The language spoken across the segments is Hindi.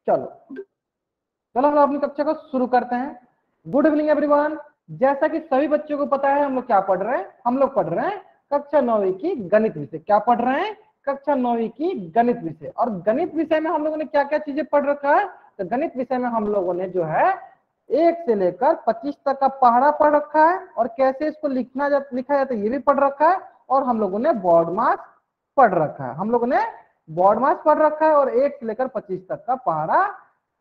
चलो चलो हम लोग अपनी कक्षा को शुरू करते हैं। Good evening everyone. जैसा कि सभी बच्चों को पता है हम लोग क्या पढ़ रहे हैं, हम लोग पढ़ रहे हैं कक्षा 9वीं की गणित विषय। क्या पढ़ रहे हैं? कक्षा 9वीं की गणित विषय। और गणित विषय में हम लोगों ने क्या क्या चीजें पढ़ रखा है? तो गणित विषय में हम लोगों ने जो है 1 से लेकर 25 तक का पहाड़ा पढ़ रखा है, और कैसे इसको लिखा जाता है ये भी पढ़ रखा है। और हम लोगों ने बोर्ड मास पढ़ रखा है, हम लोगों ने बोर्ड मास पढ़ रखा है, और 1 से लेकर 25 तक का पहाड़ा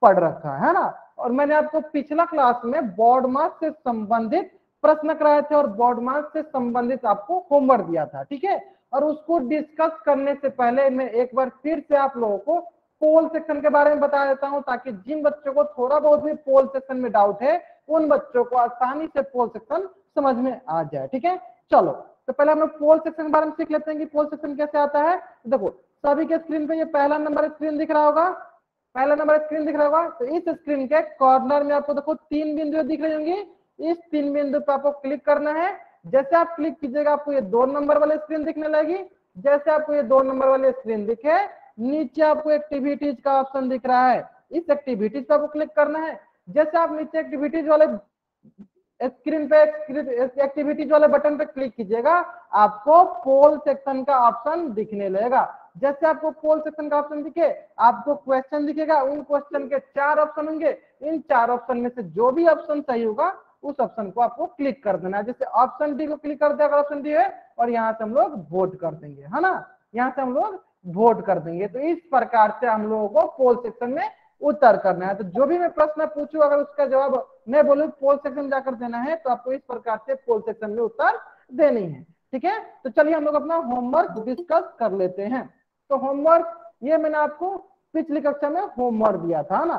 पढ़ रखा है ना। और मैंने आपको पिछला क्लास में बोर्ड मास से संबंधित प्रश्न कराए थे और बोर्ड मास से संबंधित आपको होमवर्क दिया था, ठीक है। और उसको डिस्कस करने से पहले मैं एक बार फिर से आप लोगों को पोल सेक्शन के बारे में बता देता हूं, ताकि जिन बच्चों को थोड़ा बहुत भी पोल सेक्शन में डाउट है उन बच्चों को आसानी से पोल सेक्शन समझ में आ जाए, ठीक है। चलो तो पहले हम लोग पोल सेक्शन के बारे में सीख लेते हैं कि पोल सेक्शन कैसे आता है। देखो सभी के स्क्रीन पे ये पहला नंबर स्क्रीन दिख रहा होगा, पहला नंबर स्क्रीन दिख रहा होगा। तो इस स्क्रीन के कॉर्नर में आपको देखो 3 बिंदु दिख रही होंगी, इस 3 बिंदु पे आपको क्लिक करना है। जैसे आप क्लिक कीजिएगा आपको ये 2 नंबर वाली स्क्रीन दिखने लगेगी। जैसे आपको ये 2 नंबर वाली स्क्रीन दिखे, नीचे आपको एक्टिविटीज का ऑप्शन दिख रहा है, इस एक्टिविटीज पे आपको क्लिक करना है। जैसे आप नीचे एक्टिविटीज वाले स्क्रीन पे एक्टिविटीज वाले बटन पे क्लिक कीजिएगा, आपको पोल सेक्शन का ऑप्शन दिखने लगेगा। जैसे आपको पोल सेक्शन का ऑप्शन दिखे, आपको क्वेश्चन दिखेगा, उन क्वेश्चन के 4 ऑप्शन होंगे। इन 4 ऑप्शन में से जो भी ऑप्शन सही होगा उस ऑप्शन को आपको क्लिक कर देना है। जैसे ऑप्शन डी को क्लिक कर दिया, ऑप्शन डी है, और यहाँ से हम लोग वोट कर देंगे, है ना। यहाँ से हम लोग वोट कर देंगे। तो इस प्रकार से हम लोगों को पोल सेक्शन में उत्तर करना है। तो जो भी मैं प्रश्न पूछूं, अगर उसका जवाब मैं बोलूं पोल सेक्शन जाकर देना है, तो आपको इस प्रकार से पोल सेक्शन में उत्तर देनी है, ठीक है। तो चलिए हम लोग अपना होमवर्क डिस्कस कर लेते हैं। तो होमवर्क ये मैंने आपको पिछली कक्षा में होमवर्क दिया था ना।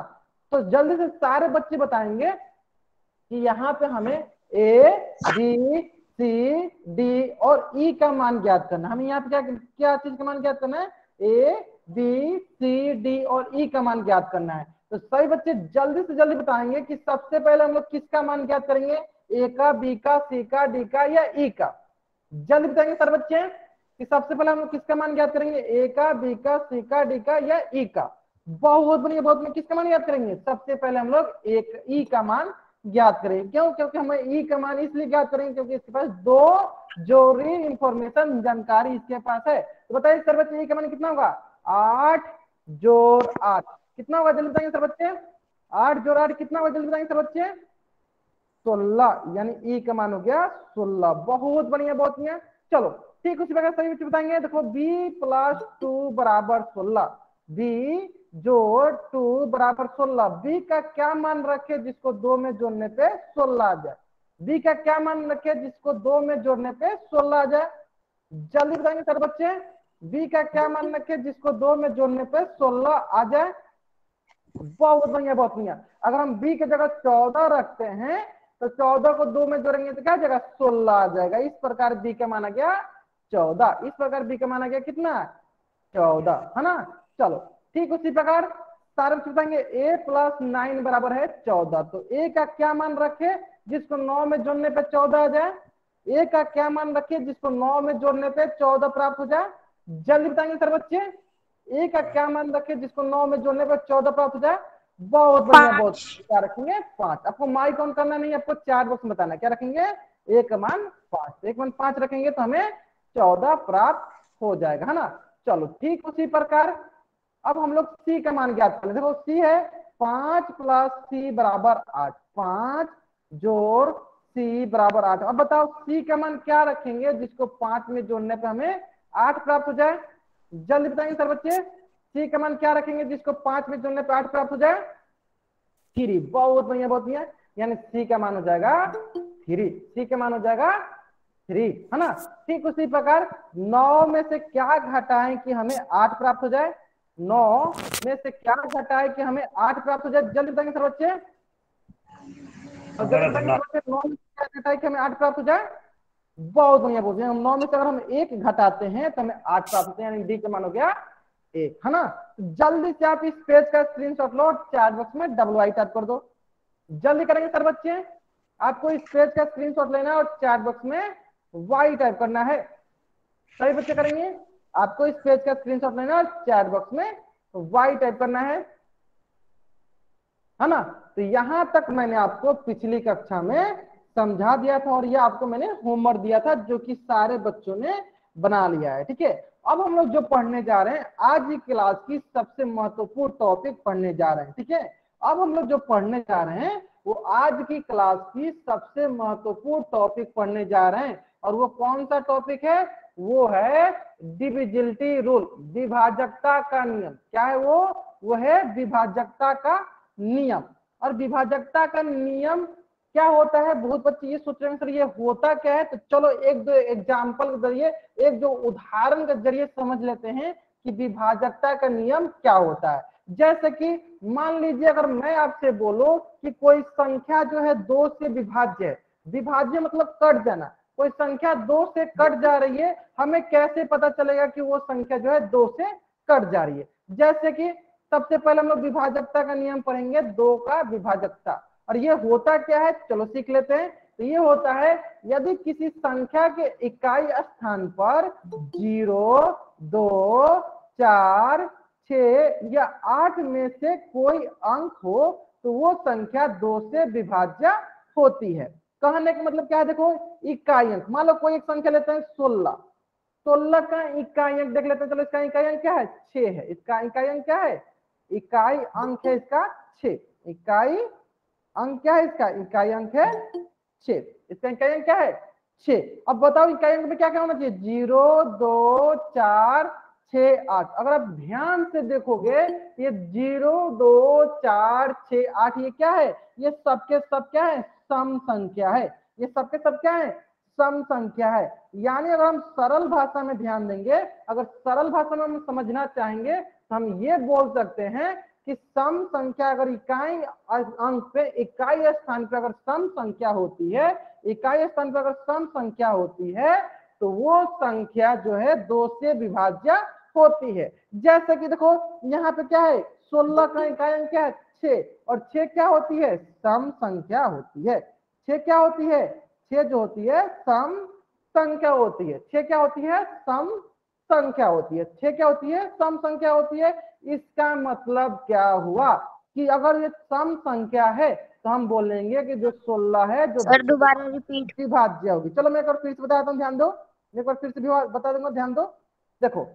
तो जल्दी से सारे बच्चे बताएंगे कि यहाँ पे हमें ए बी सी डी और ई का मान ज्ञात करना है। हमें यहाँ पे क्या क्या चीज का मान ज्ञात करना है? ए बी सी डी और ई का मान ज्ञात करना है। तो सभी बच्चे जल्दी से जल्दी बताएंगे कि सबसे पहले हम लोग किसका मान ज्ञात करेंगे, ए का, बी का, सी का, डी का या ई का। जल्दी बताएंगे सर बच्चे कि सबसे पहले हम लोग किसका मान ज्ञात करेंगे, ए का, बी का, सी का, डी का या ई का। बहुत बढ़िया, बहुत बढ़िया। किसका मान ज्ञात करेंगे? सबसे पहले हम लोग एक ई का मान ज्ञात करेंगे। क्यों? क्योंकि हमें ई का मान इसलिए ज्ञात करेंगे क्योंकि इसके पास 2 जरूरी इंफॉर्मेशन जानकारी इसके पास है। तो बताइए सर बच्चे ई का मान कितना होगा? 8 जोड़ 8 कितना होगा? जल्दी बताएंगे सर बच्चे। 8 जोड़ 8 कितना होगा? जल्दी बताएंगे सर बच्चे। 16, यानी ई का मान हो गया 16। बहुत बढ़िया, बहुत बढ़िया। चलो ठीक उसी प्रकार सभी बच्चे बताएंगे। देखो बी प्लस 2 बराबर 16, बी जोड़ 2 बराबर 16। बी का क्या मान रखे जिसको 2 में जोड़ने पे 16 आ जाए? बी का क्या मान रखे जिसको 2 में जोड़ने पे 16 आ जाए? जल्दी बताएंगे सर बच्चे। बी का क्या मान रखे जिसको 2 में जोड़ने पे 16 आ जाए? बहुत बढ़िया, बहुत बढ़िया। अगर हम बी की जगह 14 रखते हैं तो 14 को 2 में जोड़ेंगे तो क्या जाएगा? 16 आ जाएगा। इस प्रकार बी का माना गया 14। इस प्रकार बी का माना गया कितना? 14, है ना। चलो ठीक उसी प्रकार सारे बताएंगे ए प्लस 9 बराबर है 14। तो ए का क्या मान रखे जिसको 9 में जोड़ने पे 14 आ जाए? ए का क्या मान रखे जिसको 9 में जोड़ने पे 14 प्राप्त हो जाए? जल्दी बताएंगे सर बच्चे। ए का क्या मान रखे जिसको 9 में जोड़ने पर 14 प्राप्त हो जाए? बहुत बढ़िया, बहुत। 5। क्या रखेंगे? 5। आपको माइक ऑन करना नहीं, आपको चैट बॉक्स में बताना क्या रखेंगे। ए का मान 5, एक मान 5 रखेंगे तो हमें 14 प्राप्त हो जाएगा, है ना। चलो ठीक उसी प्रकार अब हम लोग सी का मान ज्ञात करें। देखो सी है 5 प्लस सी बराबर 8, 5 जोड़ सी बराबर 8। अब बताओ सी का मान क्या रखेंगे जिसको 5 में जोड़ने पे हमें 8 प्राप्त हो जाए? जल्दी बताएंगे सर बच्चे। सी का मान क्या रखेंगे जिसको 5 में जोड़ने पे 8 प्राप्त हो जाए? 3। बहुत बढ़िया, बहुत बढ़िया। यानी सी का मान हो जाएगा 3। सी का मान हो जाएगा 3, है ना। ठीक उसी प्रकार 9 में से क्या घटाएं कि हमें 8 प्राप्त हो जाए? 9 में से क्या घटाएं कि हमें 8 प्राप्त हो जाए? जल्दी बताएंगे सर बच्चे। और जल्दी बताएंगे सर बच्चे 9 में से क्या घटाएं कि हमें 8 प्राप्त हो जाए? बहुत बढ़िया, बहुत बढ़िया। 9 में से अगर हम 1 घटाते हैं तो हमें 8 प्राप्त होते हैं, यानी डी का मान हो गया 1, है ना। तो जल्दी से आप इस पेज का स्क्रीनशॉट लो, चैट बॉक्स में डबल वाई टाइप कर दो। जल्दी करेंगे सर बच्चे। आपको इस पेज का स्क्रीनशॉट लेना है और चैट बॉक्स में वाई टाइप करना है। सभी बच्चे करेंगे। आपको इस पेज का स्क्रीनशॉट लेना है और चैट बॉक्स में वाई टाइप करना है। है ना। तो यहां तक मैंने आपको पिछली कक्षा में समझा दिया था और ये आपको मैंने होमवर्क दिया था जो कि सारे बच्चों ने बना लिया है। ठीक है, अब हम लोग जो पढ़ने जा रहे हैं आज की क्लास की सबसे महत्वपूर्ण टॉपिक पढ़ने जा रहे हैं। ठीक है, अब हम लोग जो पढ़ने जा रहे हैं वो आज की क्लास की सबसे महत्वपूर्ण टॉपिक पढ़ने जा रहे हैं और वो कौन सा टॉपिक है, वो है डिविजिलिटी रूल, विभाजकता का नियम। क्या है वो है विभाजकता का नियम। और विभाजकता का नियम क्या होता है, बहुत बच्चे ये सोच रहे हैं सर ये होता क्या है, तो चलो एक दो एग्जाम्पल के जरिए, एक दो उदाहरण के जरिए समझ लेते हैं कि विभाजकता का नियम क्या होता है। जैसे कि मान लीजिए अगर मैं आपसे बोलूं कि कोई संख्या जो है 2 से विभाज्य है, विभाज्य मतलब कट जाना, कोई संख्या 2 से कट जा रही है, हमें कैसे पता चलेगा कि वो संख्या जो है 2 से कट जा रही है। जैसे कि सबसे पहले हम लोग विभाजकता का नियम पढ़ेंगे, 2 का विभाजकता। और ये होता क्या है चलो सीख लेते हैं। तो ये होता है यदि किसी संख्या के इकाई स्थान पर 0, 2, 4, 6 या 8 में से कोई अंक हो तो वो संख्या 2 से विभाज्य होती है। कहने का मतलब क्या है, देखो इकाई अंक, मान लो कोई एक संख्या लेते हैं 16, 16 का इकाई अंक देख लेते हैं। चलो इसका इकाई अंक क्या है, 6 है। इसका इकाई अंक क्या है, इकाई अंक है इसका 6। इकाई अंक क्या है, इसका इकाई अंक है 6। इसका इकाई अंक क्या है 6। अब बताओ इकाई अंक में क्या क्या होना चाहिए, 0, 2, 4, 6, 8। अगर आप ध्यान से देखोगे ये 0, 2, 4, 6, 8 ये क्या है, ये सबके सब क्या है, सम संख्या है। ये सबके सब क्या है, सम संख्या है। यानी अगर हम सरल भाषा में ध्यान देंगे, अगर सरल भाषा में हम समझना चाहेंगे तो हम ये बोल सकते हैं कि सम संख्या अगर इकाई अंक पे इकाई स्थान पे अगर सम संख्या होती है, इकाई स्थान पे अगर सम संख्या होती है तो वो संख्या जो है 2 से विभाज्य होती है। जैसे कि देखो यहाँ पे क्या है, 16 का इकाई अंक क्या है 6, और 6 क्या होती है, सम संख्या होती है। 6 क्या होती है, 6 जो होती है सम संख्या होती है। 6 क्या होती है, सम संख्या होती है। 6 क्या होती है, सम संख्या होती है। इसका मतलब क्या हुआ कि अगर ये सम संख्या है तो हम बोलेंगे कि जो 16 है जो सर दोबारा रिपीट। विभाज्य होगी। चलो मैं एक बार फिर से बताता हूँ, ध्यान दो, एक बार फिर से बता दूंगा, ध्यान दो। देखो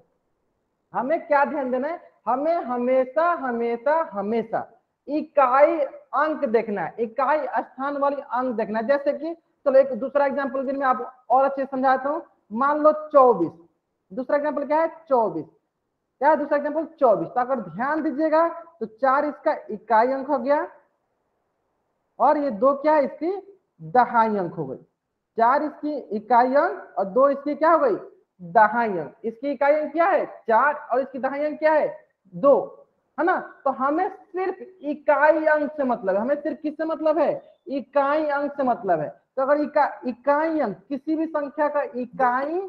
हमें क्या ध्यान देना है, हमें हमेशा हमेशा हमेशा इकाई अंक देखना है, इकाई स्थान वाली अंक देखना है। जैसे कि चलो एक दूसरा एग्जांपल दिन में आप और अच्छे से समझाता हूँ। मान लो 24, दूसरा एग्जांपल क्या है 24, क्या है दूसरा एग्जांपल 24। तो अगर ध्यान दीजिएगा तो 4 इसका इकाई अंक हो गया और ये 2 क्या है इसकी दहाई अंक हो गई। 4 इसकी इकाई अंक और 2 इसकी क्या हो गई दहाई अंक। इसकी इकाई अंक क्या है 4 और इसकी दहाई अंक क्या है 2, है ना। तो हमें सिर्फ इकाई अंक से मतलब है, हमें सिर्फ किससे मतलब है, इकाई अंक से मतलब है। तो अगर इकाई अंक किसी भी संख्या का इकाई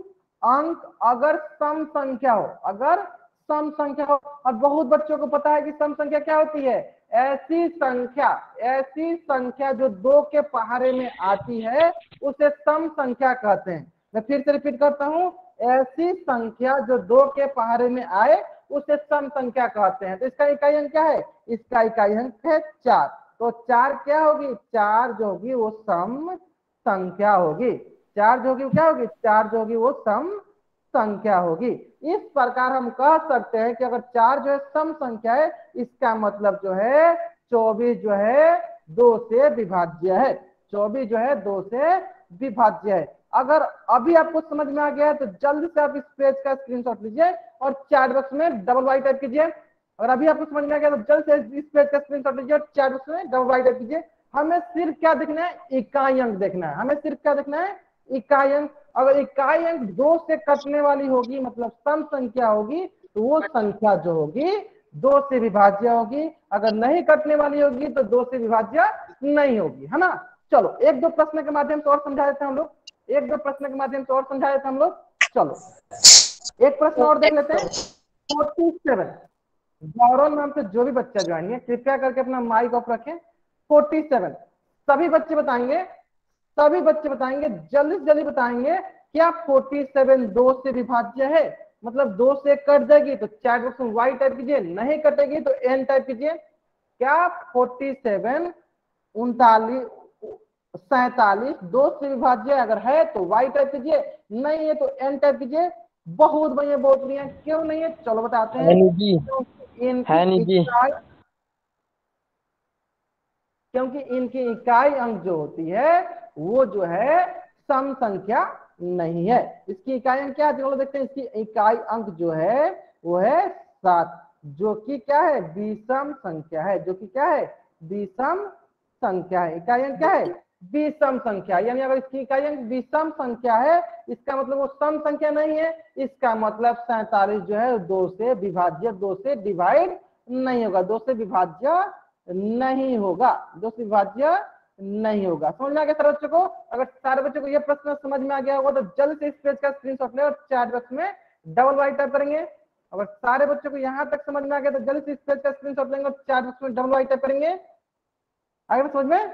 अंक अगर सम संख्या हो, अगर सम संख्या हो, और बहुत बच्चों को पता है कि सम संख्या क्या होती है, ऐसी संख्या जो 2 के पहाड़े में आती है उसे सम संख्या कहते हैं। मैं फिर से रिपीट करता हूं, ऐसी संख्या जो 2 के पहाड़े में आए उसे सम संख्या कहते हैं। तो इसका इकाई अंक क्या है, इसका इकाई अंक है 4। तो 4 क्या होगी, 4 जो होगी वो सम संख्या होगी। 4 जो होगी वो क्या होगी, 4 जो होगी वो सम संख्या होगी। इस प्रकार हम कह सकते हैं कि अगर 4 जो है सम संख्या है, इसका मतलब जो है 24 जो है 2 से विभाज्य है। 24 जो है 2 से विभाज्य है। अगर अभी आपको समझ में आ गया है तो जल्दी से आप इस पेज का स्क्रीनशॉट लीजिए और चैट बॉक्स में डबल वाई टाइप कीजिए। अगर अभी आपको समझ में आ गया तो जल्द से इस पेज का स्क्रीनशॉट लीजिए और चैट बॉक्स में डबल वाई टाइप कीजिए। हमें सिर्फ क्या देखना है, इकाई अंक देखना है। हमें सिर्फ क्या देखना है, इकाई अंक। अगर इकाई अंक 2 से कटने वाली होगी मतलब सम संख्या होगी तो वो संख्या जो होगी 2 से विभाज्य होगी। अगर नहीं कटने वाली होगी तो 2 से विभाज्य नहीं होगी, है ना। चलो एक दो प्रश्न के माध्यम से और समझा देते हैं हम लोग, एक दो प्रश्न के माध्यम से और समझा देते हैं हम लोग। चलो एक प्रश्न और देख लेते हैं। 47, गौरव नाम से जो भी बच्चा ज्वाइन है कृपया करके अपना माइक ऑफ रखें। 47 सभी बच्चे बताएंगे, सभी बच्चे बताएंगे, जल्दी से जल्दी बताएंगे क्या 47 2 से विभाज्य है, मतलब 2 से कट जाएगी तो चैट बॉक्स में वाई टाइप कीजिए, नहीं कटेगी तो एन टाइप कीजिए। क्या 47 39 47 2 से विभाज्य अगर है तो y टाइप कीजिए, नहीं है तो n टाइप कीजिए। बहुत बढ़िया बहुत बढ़िया। क्यों नहीं है चलो बताते हैं। क्योंकि इनकी इकाई अंक जो होती है वो जो है सम संख्या नहीं है। इसकी इकाई अंक क्या है चलो देखते हैं। इसकी इकाई अंक जो है वो है 7, जो कि क्या है विषम संख्या है, जो कि क्या है विषम संख्या है। इकाई अंक क्या है विषम संख्या, यानी अगर इसकी इकाई अंक विषम संख्या है इसका मतलब वो सम संख्या नहीं है। इसका मतलब 47 जो है 2 से विभाज्य, 2 से डिवाइड नहीं होगा, 2 से विभाज्य नहीं होगा, 2 से विभाज्य नहीं होगा। समझ में आ गया सारे बच्चों को? अगर सारे बच्चों को ये प्रश्न समझ में आ गया होगा तो जल्द से इस पेज का स्क्रीनशॉट ले और चैट बॉक्स में डबल वाई टाइप करेंगे। अगर सारे बच्चों को यहाँ तक समझ में आ गया तो जल्द से इस पेज का स्क्रीनशॉट लेंगे और चैट बॉक्स में डबल वाई टाइप करेंगे। आगे समझ में?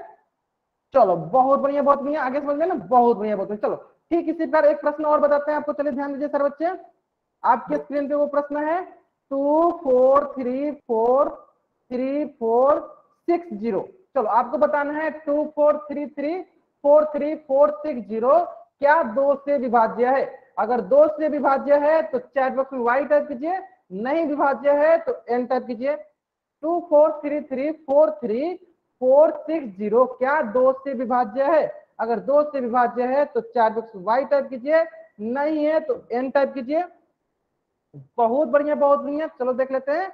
चलो बहुत बढ़िया बहुत बढ़िया। आगे समझ में ना? बहुत बढ़िया बहुत बढ़िया। चलो ठीक इसी पर एक प्रश्न और बताते हैं आपको। चलिए ध्यान दीजिए सारे बच्चे, आपके स्क्रीन पे वो प्रश्न है 2 4 3 4 3 4 6 0। चलो आपको बताना है 2 4 3 3 4 3 4 6 0 क्या 2 से विभाज्य है। अगर 2 से विभाज्य है तो चैट बॉक्स में y टाइप कीजिए, नहीं विभाज्य है तो n टाइप कीजिए। 2 4 3 3 4 3 4 6 0 क्या 2 से विभाज्य है। अगर 2 से विभाज्य है तो चैट बॉक्स में y टाइप कीजिए, नहीं है तो n टाइप कीजिए। बहुत बढ़िया बहुत बढ़िया। चलो देख लेते हैं,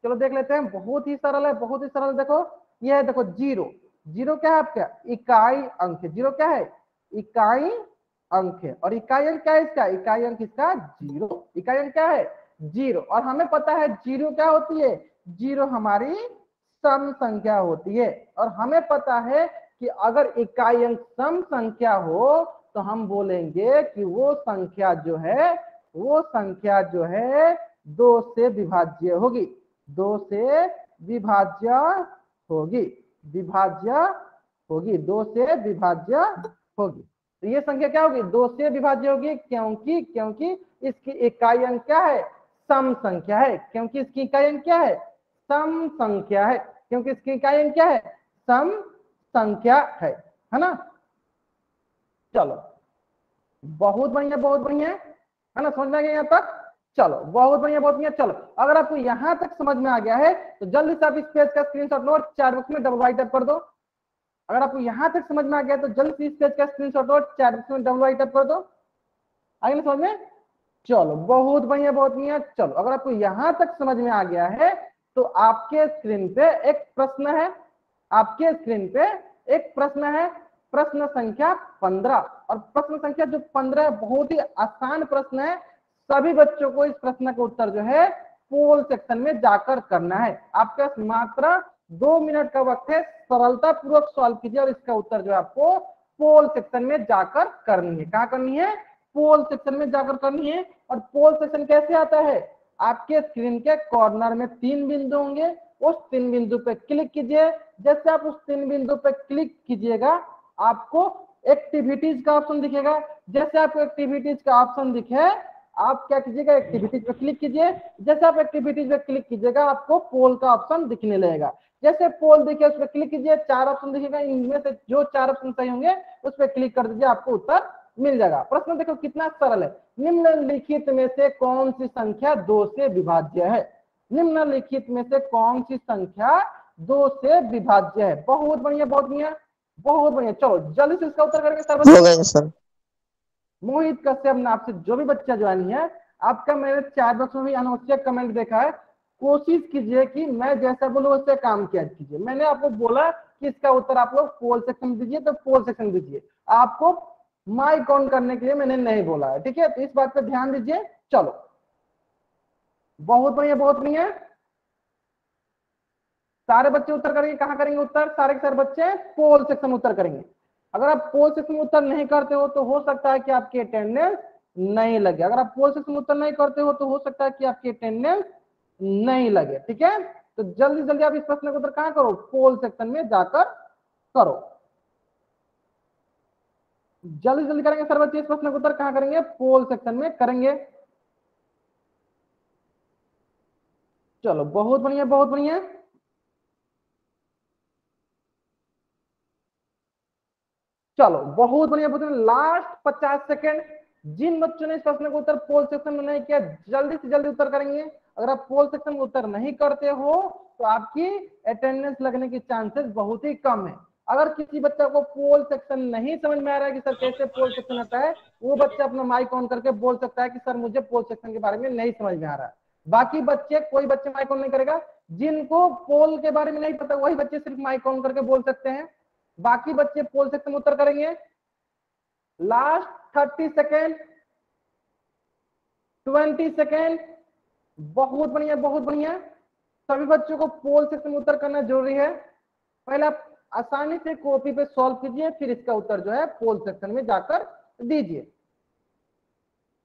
चलो देख लेते हैं। बहुत ही सरल है, बहुत ही सरल। देखो ये है, देखो जीरो, जीरो क्या है आपका इकाई अंक है। जीरो क्या है इकाई अंक है। और इकाई अंक क्या है इसका, इकाई अंक इसका जीरो, इकाई अंक क्या है जीरो। और हमें पता है जीरो क्या होती है, जीरो हमारी सम संख्या होती है। और हमें पता है कि अगर इकाई अंक सम संख्या हो तो हम बोलेंगे कि वो संख्या जो है, वो संख्या जो है 2 से विभाज्य होगी, 2 से विभाज्य होगी, विभाज्य होगी, 2 से विभाज्य होगी। तो ये संख्या क्या होगी 2 से विभाज्य होगी, क्योंकि क्योंकि इसकी इकाई अंक क्या है सम संख्या है, क्योंकि इसकी इकाई अंक क्या है सम संख्या है, क्योंकि इसकी इकाई अंक क्या है सम संख्या है ना। चलो बहुत बढ़िया बहुत बढ़िया है ना, समझ में आ गया यहाँ तक। चलो बहुत बढ़िया बहुत बढ़िया। चलो अगर आपको यहाँ तक समझ में आ गया है तो जल्दी से आप इस पेज का स्क्रीनशॉट लो और चैट बॉक्स में डबल वाई टाइप कर दो। अगर आपको यहाँ तक समझ में आ गया तो जल्दी से इस पेज का स्क्रीनशॉट लो और चैट बॉक्स में डबल वाई टाइप कर दो। आगे समझ में? चलो बहुत बढ़िया बहुत बढ़िया। चलो अगर आपको यहाँ तक समझ में आ गया है तो आपके स्क्रीन पे एक प्रश्न है, आपके स्क्रीन पे एक प्रश्न है, प्रश्न संख्या 15। और प्रश्न संख्या जो 15 बहुत ही आसान प्रश्न है। सभी बच्चों को इस प्रश्न का उत्तर जो है पोल सेक्शन में जाकर करना है। आपके पास मात्र 2 मिनट का वक्त है, सरलता पूर्वक सॉल्व कीजिए और इसका उत्तर जो है आपको पोल सेक्शन में जाकर करनी है। कहाँ करनी है पोल सेक्शन में जाकर करनी है। और पोल सेक्शन कैसे आता है, आपके स्क्रीन के कॉर्नर में 3 बिंदु होंगे, उस 3 बिंदु पे क्लिक कीजिए। जैसे आप उस 3 बिंदु पे क्लिक कीजिएगा आपको एक्टिविटीज का ऑप्शन दिखेगा। जैसे आपको एक्टिविटीज का ऑप्शन दिखे आप क्या कीजिएगा एक्टिविटीज पे क्लिक कीजिए। जैसे आप एक्टिविटीज पे क्लिक कीजिएगा आपको पोल का ऑप्शन दिखने लगेगा। जैसे पोल दिखे उस पर क्लिक कीजिए, 4 ऑप्शन दिखेगा, इनमें से जो 4 ऑप्शन सही होंगे उस पर क्लिक कर दीजिए, आपको उत्तर मिल जाएगा। प्रश्न देखो कितना सरल है। निम्नलिखित में से कौन सी संख्या 2 से विभाज्य है, निम्नलिखित में से कौन सी संख्या 2 से विभाज्य है। बहुत बढ़िया बहुत बढ़िया बहुत बढ़िया। चलो जल्दी से इसका उत्तर करेंगे सर। मोहित कश्यप नाम से जो भी बच्चा ज्वाइन है, आपका मैंने चैट बॉक्स में भी अनावश्यक कमेंट देखा है। कोशिश कीजिए कि मैं जैसा बोलूं वैसे काम किया कीजिए। मैंने आपको बोला कि इसका उत्तर आप लोग पोल सेक्शन दीजिए तो पोल सेक्शन दीजिए, आपको माइक ऑन करने के लिए मैंने नहीं बोला है, ठीक है। तो इस बात पे ध्यान दीजिए। चलो बहुत बढ़िया बहुत बढ़िया। सारे बच्चे उत्तर करेंगे, कहां करेंगे उत्तर, सारे के सारे बच्चे पोल सेक्शन उत्तर करेंगे। अगर आप पोल सेक्शन में उत्तर नहीं करते हो तो हो सकता है कि आपकी अटेंडेंस नहीं लगे। अगर आप पोल सेक्शन में उत्तर नहीं करते हो तो हो सकता है कि आपकी अटेंडेंस नहीं लगे, ठीक है। तो जल्दी जल्दी आप इस प्रश्न का उत्तर कहां करो पोल सेक्शन में जाकर करो। जल्दी जल्दी करेंगे सर बच्चे, इस प्रश्न का उत्तर कहां करेंगे पोल सेक्शन में करेंगे। चलो बहुत बढ़िया बहुत बढ़िया। चलो बहुत बढ़िया बहुत बढ़िया। Last 50 second. जिन बच्चों ने इस प्रश्न को उत्तर पोल सेक्शन में नहीं किया, जल्दी से जल्दी उत्तर करेंगे। अगर आप पोल सेक्शन में उत्तर नहीं करते हो तो आपकी अटेंडेंस लगने की चांसेस बहुत ही कम है। अगर किसी बच्चा को पोल सेक्शन नहीं समझ में आ रहा है कि सर कैसे पोल सेक्शन आता है, वो बच्चा अपना माइक ऑन करके बोल सकता है कि सर मुझे पोल सेक्शन के बारे में नहीं समझ में आ रहा है। बाकी बच्चे, कोई बच्चे माइक ऑन नहीं करेगा। जिनको पोल के बारे में नहीं पता वही बच्चे सिर्फ माइक ऑन करके बोल सकते हैं। बाकी बच्चे पोल सेक्शन में उत्तर करेंगे। Last 30 second, 20 second. बहुत बढ़िया बहुत बढ़िया। सभी बच्चों को पोल सेक्शन में उत्तर करना जरूरी है। पहले आप आसानी से कॉपी पे सॉल्व कीजिए, फिर इसका उत्तर जो है पोल सेक्शन में जाकर दीजिए।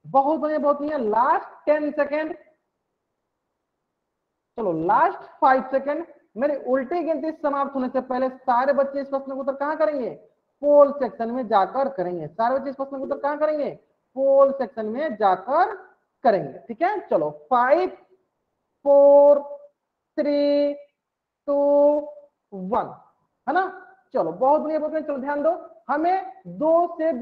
बहुत बढ़िया बहुत बढ़िया। Last 10 second. चलो लास्ट 5 सेकेंड। मेरी उल्टी गिनती समाप्त होने से पहले सारे बच्चे इस प्रश्न का उत्तर कहां करेंगे? पोल सेक्शन में जाकर करेंगे। सारे बच्चे इस प्रश्न का उत्तर कहां करेंगे? पोल सेक्शन में जाकर करेंगे। ठीक है, चलो 5 4 3 2 1, है ना। चलो बहुत बढ़िया बहुत बढ़िया। चलो ध्यान दो, हमें दो से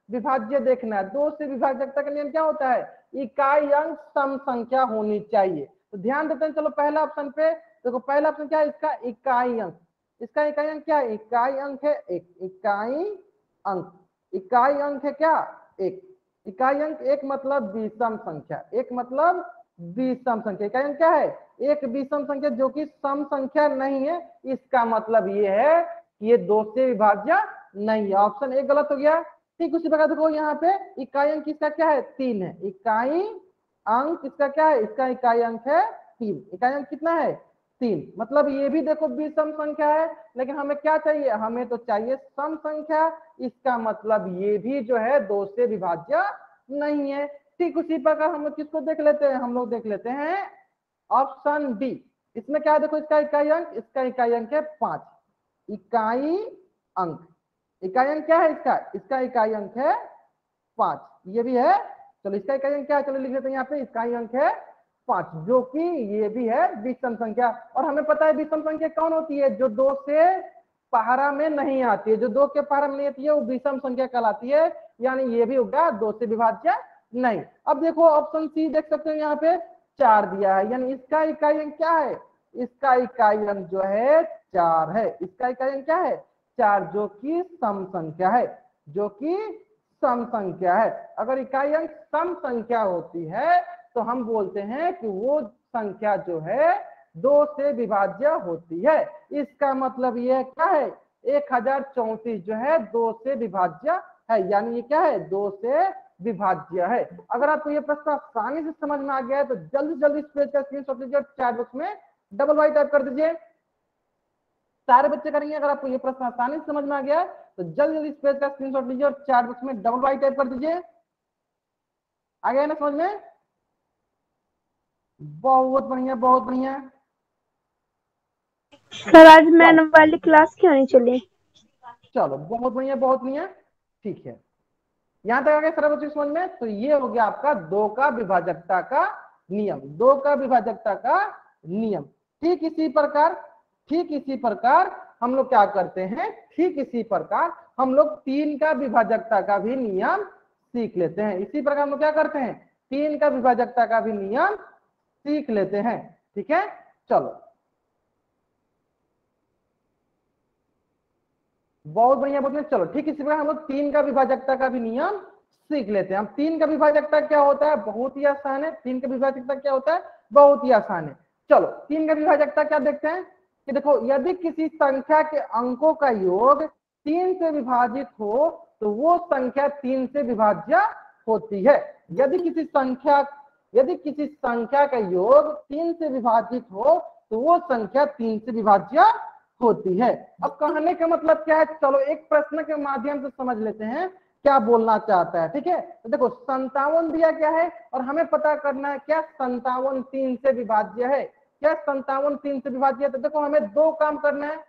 विभाज्य देखना है। दो से विभाजकता का नियम क्या होता है? इकाई अंक सम संख्या होनी चाहिए। तो ध्यान देते हैं। चलो पहला ऑप्शन पे देखो, पहला ऑप्शन क्या है? इसका इकाई अंक। इसका इकाई अंक क्या है? इकाई अंक है एक। इकाई अंक, इकाई अंक है क्या? एक। इकाई अंक एक मतलब विषम संख्या। एक मतलब विषम संख्या। इकाई अंक क्या है? एक विषम संख्या जो कि सम संख्या नहीं है। इसका मतलब ये है कि ये दो से विभाज्य नहीं है। ऑप्शन एक गलत हो गया। ठीक उसी प्रकार देखो यहाँ पे इकाई अंक इसका क्या है? 3 है। इकाई अंक इसका क्या है? इसका इकाई अंक है 3। इकाई अंक कितना है? 3। मतलब ये भी देखो विषम संख्या है, लेकिन हमें क्या चाहिए? हमें तो चाहिए सम संख्या। इसका मतलब ये भी जो है दो से विभाज्य नहीं है। ठीक उसी प्रकार हम लोग किसको देख लेते हैं? हम लोग देख लेते हैं ऑप्शन डी। इसमें क्या है? देखो इसका इकाई अंक, इसका इकाई अंक है 5। इकाई अंक, इकाई अंक क्या है इसका? इसका इकाई अंक है 5। ये भी है। चलो इसका इकाई अंक क्या है? चलो लिख लेते हैं यहाँ पे, इकाई अंक है 5, जो कि ये भी है विषम संख्या। और हमें पता है विषम संख्या कौन होती है? जो दो से पहाड़ा में नहीं आती है। जो दो के पहाड़ा में नहीं आती है वो विषम संख्या कहलाती है। यानी ये भी हो गया दो से विभाज्य नहीं। अब देखो ऑप्शन सी देख सकते हो यहाँ पे 4 दिया है, यानी इसका इकाई अंक क्या है? इसका इकाई अंक जो है 4 है। इसका इकाई अंक क्या है? 4, जो कि सम संख्या है। जो कि सम संख्या है। अगर इकाई अंक सम संख्या होती है तो हम बोलते हैं कि वो संख्या जो है दो से विभाज्य होती है। इसका मतलब ये क्या है? 1034 जो है दो से विभाज्य है। यानी ये क्या है? दो से विभाज्य है। अगर आपको ये प्रश्न आसानी से समझ में आ गया है तो जल्दी जल्दी इस पेज का स्क्रीनशॉट लीजिए और चैट बॉक्स में डबल वाई टाइप कर दीजिए। सारे बच्चे करेंगे। अगर आपको ये प्रश्न आसानी से समझ में आ गया तो जल्दी जल्दी इस पेज का स्क्रीनशॉट लीजिए और चैट बॉक्स में डबल वाई टाइप कर दीजिए। आ गया ना समझ में? बहुत बढ़िया बहुत बढ़िया। सर आज मैडम वाली क्लास क्यों नहीं चली? चलो बहुत बढ़िया बहुत बढ़िया। ठीक है, यहां तक आ गया सारा बच्चे समझ में? तो ये हो गया आपका दो का विभाजकता का नियम। दो का विभाजकता का नियम। ठीक इसी प्रकार, ठीक इसी प्रकार हम लोग क्या करते हैं? ठीक इसी प्रकार हम लोग तीन का विभाजकता का भी नियम सीख लेते हैं। इसी प्रकार हम लोग क्या करते हैं? तीन का विभाजकता का भी नियम सीख लेते हैं। ठीक है, चलो बहुत बढ़िया बहुत बढ़िया। चलो ठीक इसी प्रकार हम लोग तीन का विभाजकता का भी नियम सीख लेते हैं। हम तीन का विभाजकता क्या होता है? बहुत ही आसान है। तीन का विभाजकता क्या होता है? बहुत ही आसान है। चलो तीन का विभाजकता क्या देखते हैं कि देखो, यदि किसी संख्या के अंकों का योग 3 से विभाजित हो तो वो संख्या 3 से विभाज्य होती है। यदि किसी संख्या का योग 3 से विभाजित हो तो वो संख्या 3 से विभाज्य होती है। अब कहने का मतलब क्या है? चलो एक प्रश्न के माध्यम से समझ लेते हैं क्या बोलना चाहता है। ठीक है, तो देखो 57 दिया क्या है और हमें पता करना है क्या 57 3 से विभाज्य है। क्या 57 3 से विभाज्य है? तो देखो हमें दो काम करना है।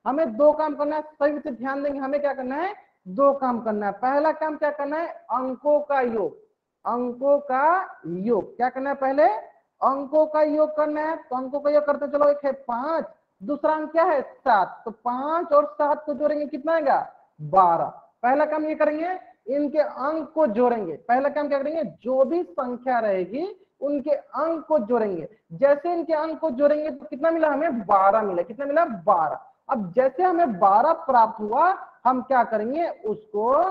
हमें दो काम करना है। सही से ध्यान देंगे, हमें क्या करना है? दो काम करना है। पहला काम क्या करना है? अंकों का योग। अंकों का योग क्या करना है? पहले अंकों का योग करना है। तो अंकों का योग करते चलो, एक है 5, दूसरा अंक क्या है? 7। तो 5 और 7 को जोड़ेंगे कितना आएगा? 12। पहला काम ये करेंगे, इनके अंक को जोड़ेंगे। पहला काम क्या करेंगे, जो भी संख्या रहेगी उनके अंक को जोड़ेंगे। जैसे इनके अंक को जोड़ेंगे तो कितना मिला हमें, 12 मिला। कितना मिला, 12। अब जैसे हमें 12 प्राप्त हुआ, हम क्या करेंगे, उसको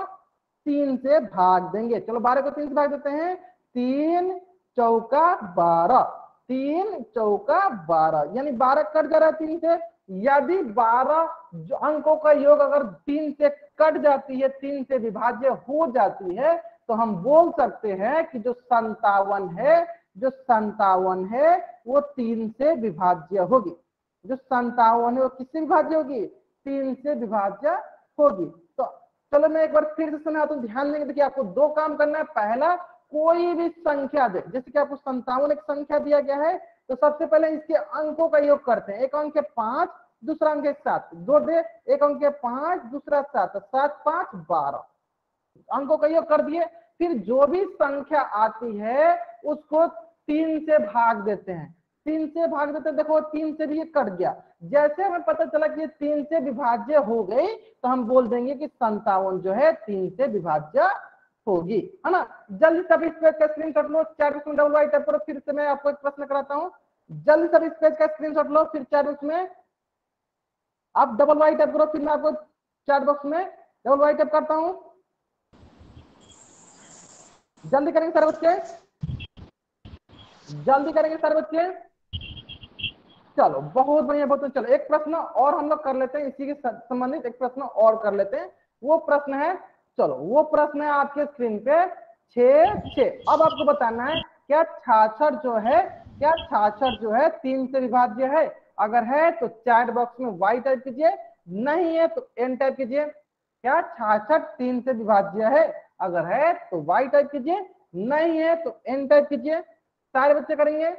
3 से भाग देंगे। चलो 12 को 3 से भाग देते हैं। 3 चौका 12, 3 चौका 12, यानी 12 कट जा रहा है 3 से। यदि 12 जो अंकों का योग अगर 3 से कट जाती है, 3 से विभाज्य हो जाती है, तो हम बोल सकते हैं कि जो 57 है, जो 57 है वो 3 से विभाज्य होगी। जो 57 है वो किससे विभाज्य होगी, 3 से विभाज्य होगी। तो चलो मैं एक बार फिर से समझाता हूँ, ध्यान देंगे। देखिए आपको दो काम करना है। पहला, कोई भी संख्या दे, जैसे कि आपको 57 एक संख्या दिया गया है, तो सबसे पहले इसके अंकों का योग करते हैं। एक अंक है 5, दूसरा अंक है 7, जोड़ दे। एक अंक है 5, दूसरा 7, 7 5 12, अंकों का योग कर दिए। फिर जो भी संख्या आती है उसको 3 से भाग देते हैं। 3 से भाग देते हैं, देखो 3 से भी ये कट गया। जैसे हमें पता चला कि ये 3 से विभाज्य हो गई, तो हम बोल देंगे कि 57 जो है 3 से विभाज्य होगी, है ना। जल्दी सब इस पेज का स्क्रीनशॉट लो, चैट बॉक्स में डबल वाई टाइप करो। फिर से मैं आपको एक प्रश्न कराता हूँ, जल्दी सब इस पेज का स्क्रीनशॉट लो, फिर चैट बॉक्स में आप डबल वाई टाइप करो। फिर मैं आपको चैट बॉक्स में डबल वाई टाइप करता हूँ। जल्दी करेंगे सारे बच्चे, जल्दी करेंगे सारे बच्चे। चलो बहुत बढ़िया, बहुत। चलो एक प्रश्न और हम लोग कर लेते हैं, इसी के संबंधित एक प्रश्न और कर लेते हैं। वो प्रश्न है, चलो वो प्रश्न है आपके स्क्रीन पे 6। अब आपको बताना है, क्या 66 जो है, क्या 66 जो है 3 से विभाज्य है? अगर है तो चैट बॉक्स में वाई टाइप कीजिए, नहीं है तो एन टाइप कीजिए। क्या 66 3 से विभाज्य है? अगर है तो वाई टाइप कीजिए, नहीं है तो एन टाइप कीजिए। सारे बच्चे करेंगे,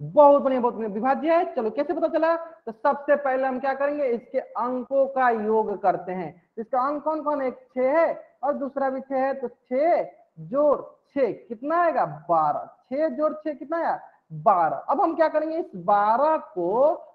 बहुत बढ़िया, बहुत बढ़िया। विभाज्य है, चलो कैसे पता चला? तो सबसे पहले हम क्या करेंगे, इसके अंकों का योग करते हैं। इसका अंक कौन कौन है, 6 है और दूसरा भी 6 है, तो 6 जोड़ 6 कितना आएगा, 12। 6 जोड़ 6 कितना आया, 12। अब हम क्या करेंगे, इस 12 को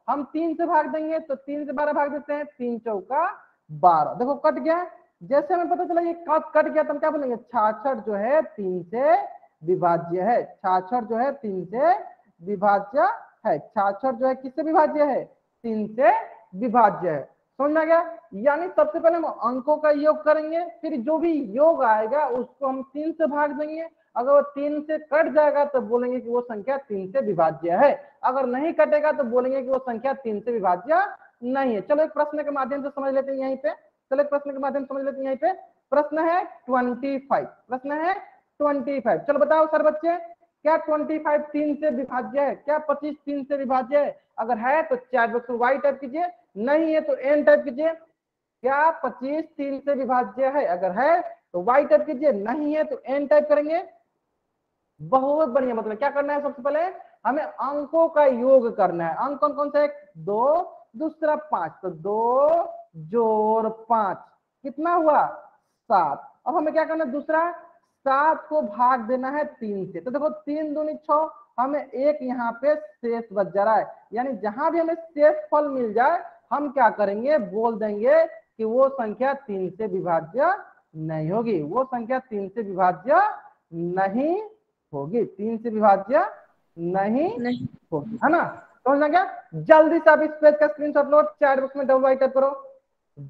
हम 3 से भाग देंगे, तो 3 से 12 भाग देते हैं, 3 चौका 12। देखो कट गया। जैसे हमें पता चला ये कट गया, तो हम क्या बोलेंगे, 66 जो है 3 से विभाज्य है। 66 जो है 3 से विभाज्य है। 66 जो है किससे विभाज्य है, 3 से विभाज्य है। समझ में आ गया? यानी सबसे पहले हम अंकों का योग करेंगे, फिर जो भी योग आएगा उसको हम 3 से भाग देंगे। अगर वो 3 से कट जाएगा तो बोलेंगे कि वो संख्या 3 से विभाज्य है। अगर नहीं कटेगा तो बोलेंगे कि वो संख्या 3 से विभाज्य नहीं है। चलो एक प्रश्न के माध्यम से समझ लेते हैं यहीं पे। चलो एक प्रश्न के माध्यम से समझ लेते हैं यहीं पे। प्रश्न है 25, प्रश्न है 25। चलो बताओ सर बच्चे, क्या 25 3 से विभाज्य है? क्या 25 3 से विभाज्य है? अगर है तो चैट बॉक्स में वाई टाइप कीजिए, नहीं है तो एन टाइप कीजिए। क्या 25 3 से विभाज्य है? अगर है तो वाई टाइप कीजिए, नहीं है तो एन टाइप करेंगे। बहुत बढ़िया। मतलब क्या करना है, सबसे पहले हमें अंकों का योग करना है। अंक कौन कौन से, 2 दूसरा 5, तो 2 जोड़ 5 कितना हुआ, 7। अब हमें क्या करना है, दूसरा 7 को भाग देना है 3 से। तो देखो 3 दूनी 6, हमें एक यहाँ पे शेष बच जा रहा है। यानी जहां भी हमें शेष फल मिल जाए हम क्या करेंगे, बोल देंगे कि वो संख्या 3 से विभाज्य नहीं होगी। वो संख्या 3 से विभाज्य नहीं होगी, 3 से विभाज्य नहीं होगी, है ना। समझ गया? जल्दी से आप इस पेज का स्क्रीनशॉट लो, चैट बॉक्स में डबल वाई टाइप करो।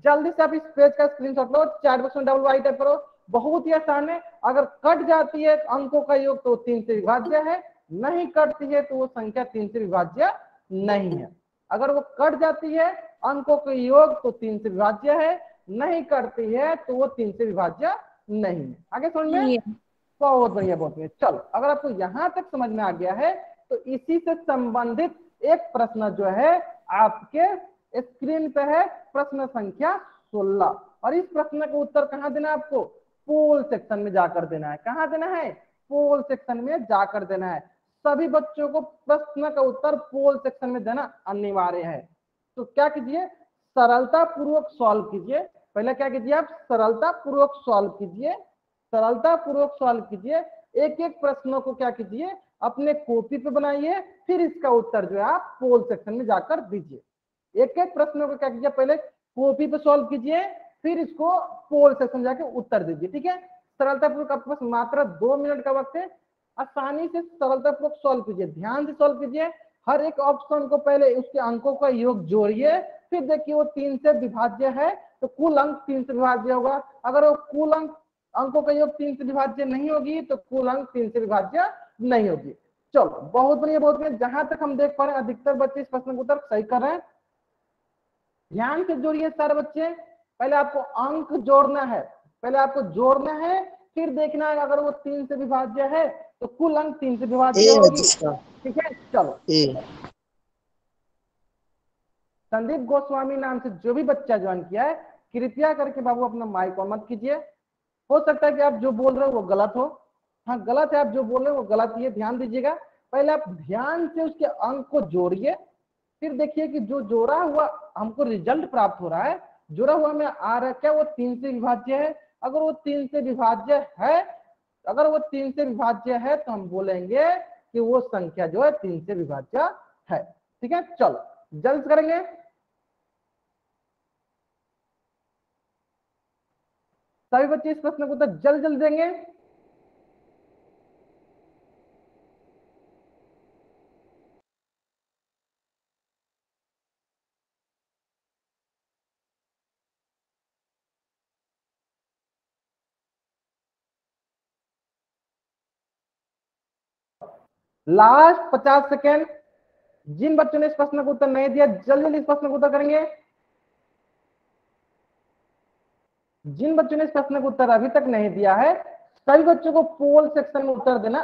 जल्दी से आप इस पेज का स्क्रीनशॉट लो, चैट बॉक्स में डबल वाई टाइप करो। बहुत ही आसान है। अगर कट जाती है अंकों का योग तो 3 से विभाज्य है, नहीं कटती है तो वो संख्या 3 से विभाज्य नहीं है। अगर वो कट जाती है अंकों के योग तो 3 से विभाज्य है, नहीं करती है तो वो 3 से विभाज्य नहीं है। आगे समझ में? बहुत बढ़िया, बहुत बढ़िया। चलो अगर आपको यहां तक समझ में आ गया है तो इसी से संबंधित एक प्रश्न जो है आपके स्क्रीन पे है, प्रश्न संख्या 16। और इस प्रश्न का उत्तर कहां देना है आपको, पोल सेक्शन में जाकर देना है। कहां देना है, पोल सेक्शन में जाकर देना है। सभी बच्चों को प्रश्न का उत्तर पोल सेक्शन में देना अनिवार्य है। तो क्या कीजिए, सरलता पूर्वक सॉल्व कीजिए। पहले क्या कीजिए, आप सरलता पूर्वक सॉल्व कीजिए, सरलता पूर्वक सॉल्व कीजिए। एक एक प्रश्नों को क्या कीजिए, अपने कॉपी पे बनाइए, फिर इसका उत्तर जो है आप पोल सेक्शन में जाकर दीजिए। एक एक प्रश्नों को क्या कीजिए, पहले कॉपी पे सॉल्व कीजिए, फिर इसको पोल सेक्शन जाके उत्तर दीजिए। ठीक है, सरलतापूर्वक आपके पास मात्र 2 मिनट का वक्त है, आसानी से सरलतापूर्वक सॉल्व कीजिए, ध्यान से सॉल्व कीजिए। हर एक ऑप्शन को पहले उसके अंकों का योग जोड़िए, फिर देखिए वो 3 से विभाज्य है तो कुल अंक 3 से विभाज्य होगा। अगर वो कुल अंकों का योग 3 से विभाज्य नहीं होगी तो कुल अंक 3 से विभाज्य नहीं होगी। चलो बहुत बढ़िया, बहुत बढ़िया। जहां तक हम देख पा रहे हैं अधिकतर बच्चे इस प्रश्न का उत्तर सही कर रहे हैं। ध्यान से जोड़िए सारे बच्चे, पहले आपको अंक जोड़ना है, पहले आपको जोड़ना है, फिर देखना है अगर वो 3 से विभाज्य है तो कुल अंक 3 से विभाज्य होगी। ठीक है, चलो संदीप गोस्वामी नाम से जो भी बच्चा ज्वाइन किया है, कृपया करके बाबू अपना माइक ऑन मत कीजिए। हो सकता है कि आप जो बोल रहे हो वो गलत हो, हाँ गलत है, आप जो बोल रहे हो वो गलत ही है, ध्यान दीजिएगा। पहले आप ध्यान से उसके अंक को जोड़िए, फिर देखिए कि जो जोड़ा हुआ हमको रिजल्ट प्राप्त हो रहा है, जोड़ा हुआ में आ रहा है, क्या वो 3 से विभाज्य है? अगर वो 3 से विभाज्य है, अगर वो 3 से विभाज्य है तो हम बोलेंगे कि वो संख्या जो है 3 से विभाज्य है। ठीक है, चलो जल्द करेंगे। सभी बच्चे इस प्रश्न को उत्तर जल्द जल्द देंगे। Last 50 second. जिन बच्चों ने इस प्रश्न को उत्तर नहीं दिया जल्दी जल्दी इस प्रश्न को उत्तर करेंगे। जिन बच्चों ने इस प्रश्न को उत्तर अभी तक नहीं दिया है, सभी बच्चों को पोल सेक्शन में उत्तर देना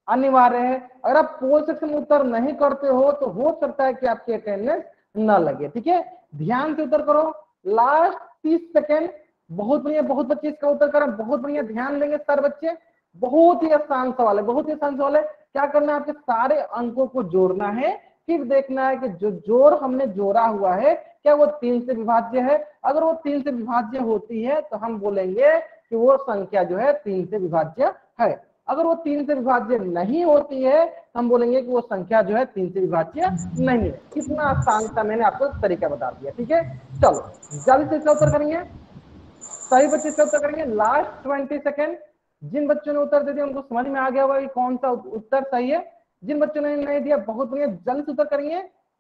अनिवार्य है। अगर आप पोल सेक्शन में उत्तर नहीं करते हो तो हो सकता है कि आपकी अटेंडेंस न लगे। ठीक है, ध्यान से उत्तर करो। Last 30 second. बहुत बढ़िया, बहुत बच्चे इसका उत्तर करें, बहुत बढ़िया, ध्यान देंगे सारे बच्चे। बहुत ही आसान सवाल है, बहुत ही आसान सवाल है। क्या करना है, आपके सारे अंकों को जोड़ना है, फिर देखना है कि जो जोड़ हमने जोड़ा हुआ है क्या वो 3 से विभाज्य है। अगर वो 3 से विभाज्य होती है तो हम बोलेंगे कि वो संख्या जो है 3 से विभाज्य है। अगर वो 3 से विभाज्य नहीं होती है तो हम बोलेंगे कि वो संख्या जो है 3 से विभाज्य नहीं है। कितना आसान था, मैंने आपको तरीका बता दिया। ठीक है, चलो जल्द से इसका उत्तर करेंगे, सही बच्चे इसका उत्तर करेंगे। Last 20 second. जिन बच्चों ने उत्तर दे दिया उनको समझ में आ गया होगा कि कौन सा उत्तर सही है। जिन बच्चों ने नहीं दिया बहुत बढ़िया, जल्द से उत्तर करेंगे।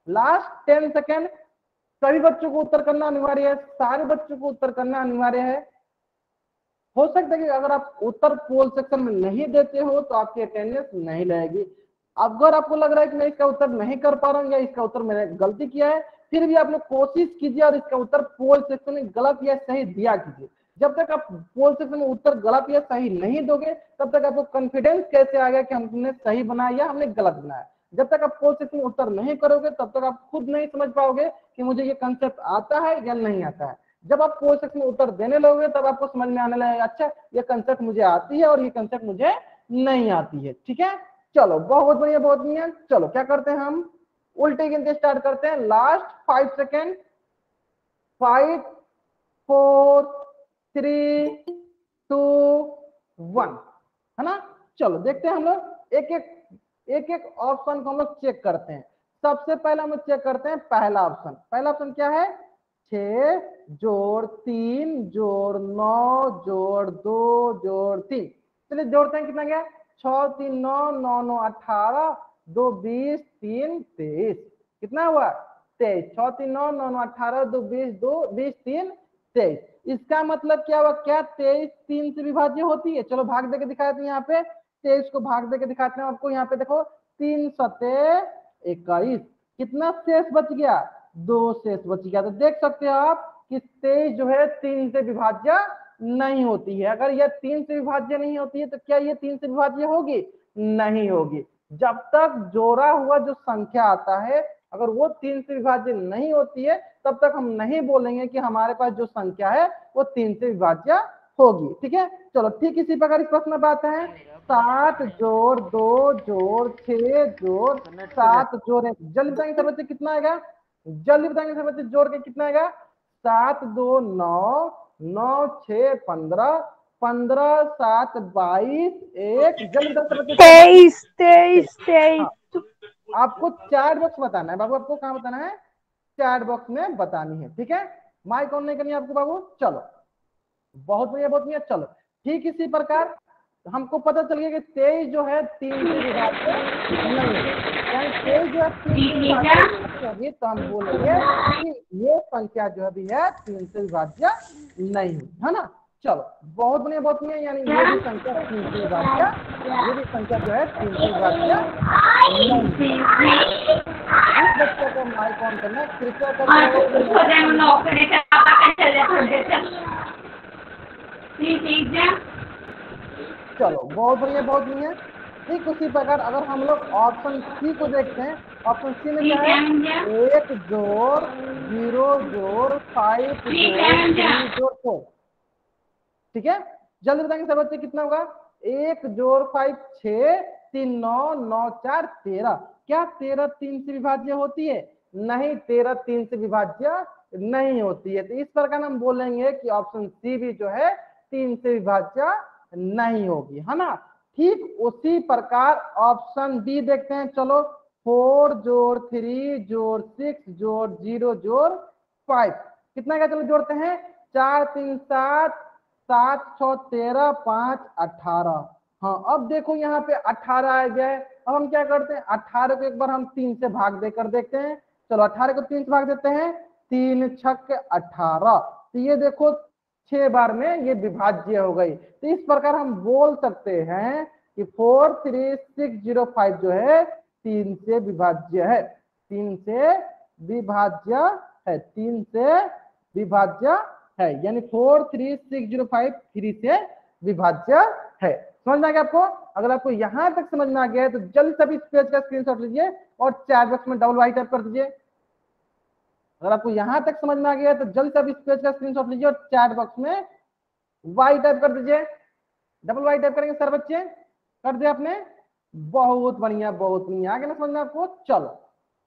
Last 10 second. सभी बच्चों को उत्तर करना अनिवार्य है, सारे बच्चों को उत्तर करना अनिवार्य है। हो सकता है कि अगर आप उत्तर पोल सेक्शन में नहीं देते हो तो आपकी अटेंडेंस नहीं लगेगी। अगर आपको लग रहा है कि मैं इसका उत्तर नहीं कर पा रहा हूँ या इसका उत्तर मैंने गलती किया है, फिर भी आप लोग कोशिश कीजिए और इसका उत्तर पोल सेक्शन में गलत या सही दिया कीजिए। जब तक आप पोल सेक्शन में उत्तर गलत या सही नहीं दोगे तब तक आपको कॉन्फिडेंस कैसे आएगा कि हमने सही बनाया या हमने गलत बनाया। जब तक आप पोल सेक्शन में उत्तर नहीं करोगे तब तक आप खुद नहीं समझ पाओगे कि मुझे ये कंसेप्ट आता है या नहीं आता है। जब आप पोल सेक्शन में उत्तर देने लगोगे तब आपको समझ में आने लगेगा, अच्छा ये कंसेप्ट मुझे आती है और ये कंसेप्ट मुझे नहीं आती है। ठीक है, चलो बहुत बढ़िया, बहुत बढ़िया। चलो क्या करते हैं, हम उल्टे गिनते स्टार्ट करते हैं। Last 5 second. 5 4 3 2 1, है ना। चलो देखते हैं हम लोग एक एक ऑप्शन को हम लोग चेक करते हैं। सबसे पहले हम लोग चेक करते हैं पहला ऑप्शन। पहला ऑप्शन क्या है, 6 जोड़ 3 जोड़ 9 जोड़ 2 जोड़ 3। चलिए जोड़ते हैं, कितना गया, 6 3 9 9 9 18 2 20 3 23। कितना हुआ, 23। 6 3 9 9 9 18 2 20 2 20 3 23। इसका मतलब क्या हुआ, क्या 23 3 से विभाज्य होती है? चलो भाग देके दिखाते हैं। यहाँ पे 23 को भाग देके दिखाते हैं आपको। यहाँ पे देखो 3 सते 21, कितना शेष बच गया, 2 शेष बच गया। तो देख सकते हो आप कि 23 जो है 3 से विभाज्य नहीं होती है। अगर यह 3 से विभाज्य नहीं होती है तो क्या ये 3 से विभाज्य होगी? नहीं होगी। जब तक जोड़ा हुआ जो संख्या आता है अगर वो 3 से विभाज्य नहीं होती है तब तक हम नहीं बोलेंगे कि हमारे पास जो संख्या है वो 3 से विभाज्य होगी। ठीक है, चलो ठीक इसी प्रकार इस प्रश्न में आते हैं। 7 जोड़ 2 जोड़ 6 जोड़ 7 जोड़ 1। जल्दी बताएंगे सब बच्चे कितना आएगा, जल्दी बताएंगे सब बच्चे जोड़ के कितना आएगा। 7 2 9 9 6 15 15 7 22 1। जल्दी बताओ सब बच्चे 23 23 23। आपको चैट बॉक्स बताना है बाबू, आपको कहाँ बताना है, चैट बॉक्स में बतानी है, ठीक है। माइक ऑन नहीं करनी है आपको बाबू, चलो बहुत बढ़िया बहुत बढ़िया। चलो ठीक इसी प्रकार हमको पता चल गया कि 23 जो है 3 से विभाज्य नहीं है, यानी 23 जो है 3 से विभाज्य नहीं होगी, तो हम बोलेंगे कि ये संख्या जो अभी है 3 से विभाज्य नहीं है ना। चलो बहुत बढ़िया बहुत बढ़िया, यानी ये भी संख्या 3 से विभाज्य, ये भी संख्या जो है 3 से विभाज्य नहीं है। इस बच्चे को माइक ऑन करना है, कृपया चलो बहुत बढ़िया बहुत बढ़िया। ठीक उसी प्रकार अगर हम लोग ऑप्शन सी को देखते हैं, ऑप्शन सी में क्या है, 1 जोड़ 0 जोड़ 5 जोड़ 3 जोड़ 4, ठीक है। जल्दी बताएंगे सब बच्चे कितना होगा, 1 जोड़ 5 6 3 9 9 4 13। क्या 13 3 से विभाज्य होती है, नहीं 13 3 से विभाज्य नहीं होती है, तो इस प्रकार हम बोलेंगे कि ऑप्शन सी भी जो है 3 से विभाज्य नहीं होगी, है ना। ठीक उसी प्रकार ऑप्शन डी देखते हैं, चलो 4 जोड़ 3 जोड़ 6 जोड़ 0 जोड़ 5 कितना का, चलो जोड़ते हैं, 4 3 7 7 6 13 5 18। हाँ अब देखो यहाँ पे 18 आ गया है, अब हम क्या करते हैं, 18 को एक बार हम 3 से भाग देकर देखते हैं। चलो 18 को 3 से भाग देते हैं, 3 छक 18, तो ये देखो 6 बार में ये विभाज्य हो गई। तो इस प्रकार हम बोल सकते हैं कि 43605 जो है 3 से विभाज्य है, 3 से विभाज्य है, 3 से विभाज्य है, यानी 43605 3 से विभाज्य है। समझ में आ गया आपको। अगर आपको यहां तक समझ में आ गया है तो जल्दी सभी इस पेज का स्क्रीनशॉट लीजिए और चैट बॉक्स में डबल वाई टाइप कर दीजिए। अगर आपको यहां तक समझ में आ गया है तो जल्दी सभी इस पेज का स्क्रीनशॉट लीजिए और चैट बॉक्स में वाई टाइप कर दीजिए। डबल वाई टाइप करेंगे सर बच्चे, कर दिया आपने, बहुत बढ़िया बहुत बढ़िया। आगे ना समझ में आपको, चलो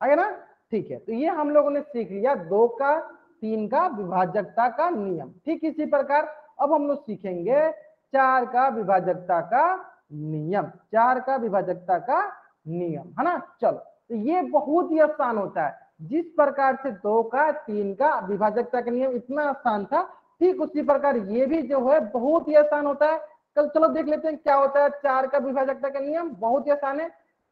आगे ना, ठीक है। तो ये हम लोगों ने सीख लिया 2 का 3 का विभाजकता का नियम। ठीक इसी प्रकार अब हम लोग सीखेंगे 4 का विभाजकता का नियम, 4 का विभाजकता का नियम, है ना। चलो तो ये बहुत ही आसान होता है, जिस प्रकार से 2 का 3 का विभाजकता का नियम इतना आसान था, ठीक उसी प्रकार ये भी जो है बहुत ही आसान होता है। कल चलो देख लेते हैं क्या होता है 4 का विभाजकता का नियम। बहुत ही आसान है,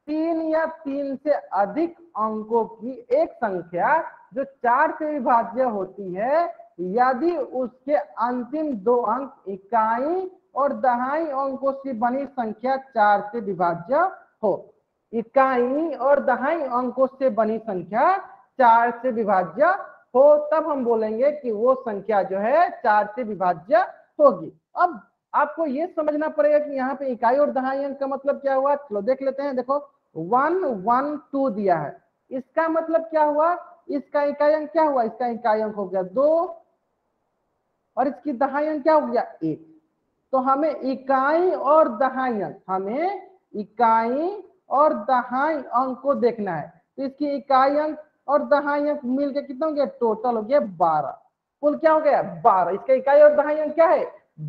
3 या 3 से अधिक अंकों की एक संख्या जो 4 से विभाज्य होती है, यदि उसके अंतिम 2 अंक इकाई और दहाई अंकों से बनी संख्या 4 से विभाज्य हो, इकाई और दहाई अंकों से बनी संख्या 4 से विभाज्य हो, तब हम बोलेंगे कि वो संख्या जो है 4 से विभाज्य होगी। अब आपको ये समझना पड़ेगा कि यहाँ पे इकाई और दहाई अंक का मतलब क्या हुआ। चलो देख लेते हैं, देखो 1 1 2 दिया है, इसका मतलब क्या हुआ, इसका इकाई अंक क्या हुआ, इसका इकाई अंक हो गया 2 और इसकी दहाई अंक क्या हो गया 1। तो हमें इकाई और दहाई अंक, हमें इकाई और दहाई अंक को देखना है। तो इसकी इकाई अंक और दहाई अंक मिलकर कितना हो गया, टोटल हो गया 12, कुल क्या हो गया 12। इसका इकाई और दहाई अंक क्या है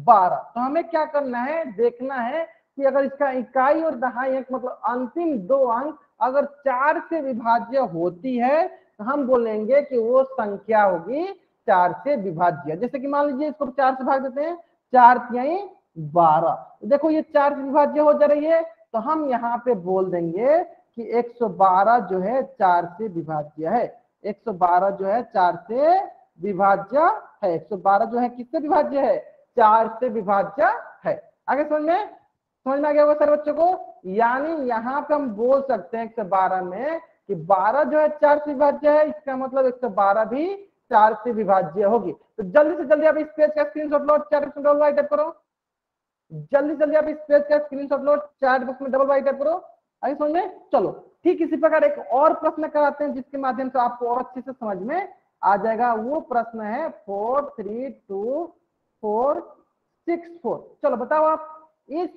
12। तो हमें क्या करना है, देखना है कि अगर इसका इकाई और दहाई अंक मतलब अंतिम 2 अंक अगर 4 से विभाज्य होती है तो हम बोलेंगे कि वो संख्या होगी 4 से विभाज्य। जैसे कि मान लीजिए इसको 4 से भाग देते हैं, 4 तिहाई 12, देखो ये 4 से विभाज्य हो जा रही है, तो हम यहाँ पे बोल देंगे कि 112 जो है 4 से विभाज्य है, 112 जो है 4 से विभाज्य है, 112 जो है किससे विभाज्य है, 4 से विभाज्य है। आगे समझ में आ गया होगा सर बच्चों को। यानी यहाँ पे हम बोल सकते हैं 112 में कि 12 जो है 4 से विभाज्य है, इसका मतलब 112 भी 4 से विभाज्य होगी। तो जल्दी से जल्दी आप इस पेज का स्क्रीनशॉट लो, चैट बॉक्स में डबल वाई टाइप करो, जल्दी जल्दी आप इस पेज का स्क्रीनशॉट लो, चैट बॉक्स में डबल वाई टाइप करो। आगे समझ में, चलो ठीक इसी प्रकार एक और प्रश्न कराते हैं जिसके माध्यम से आपको और अच्छे से समझ में आ जाएगा। वो प्रश्न है 43246 4। चलो बताओ आप, इस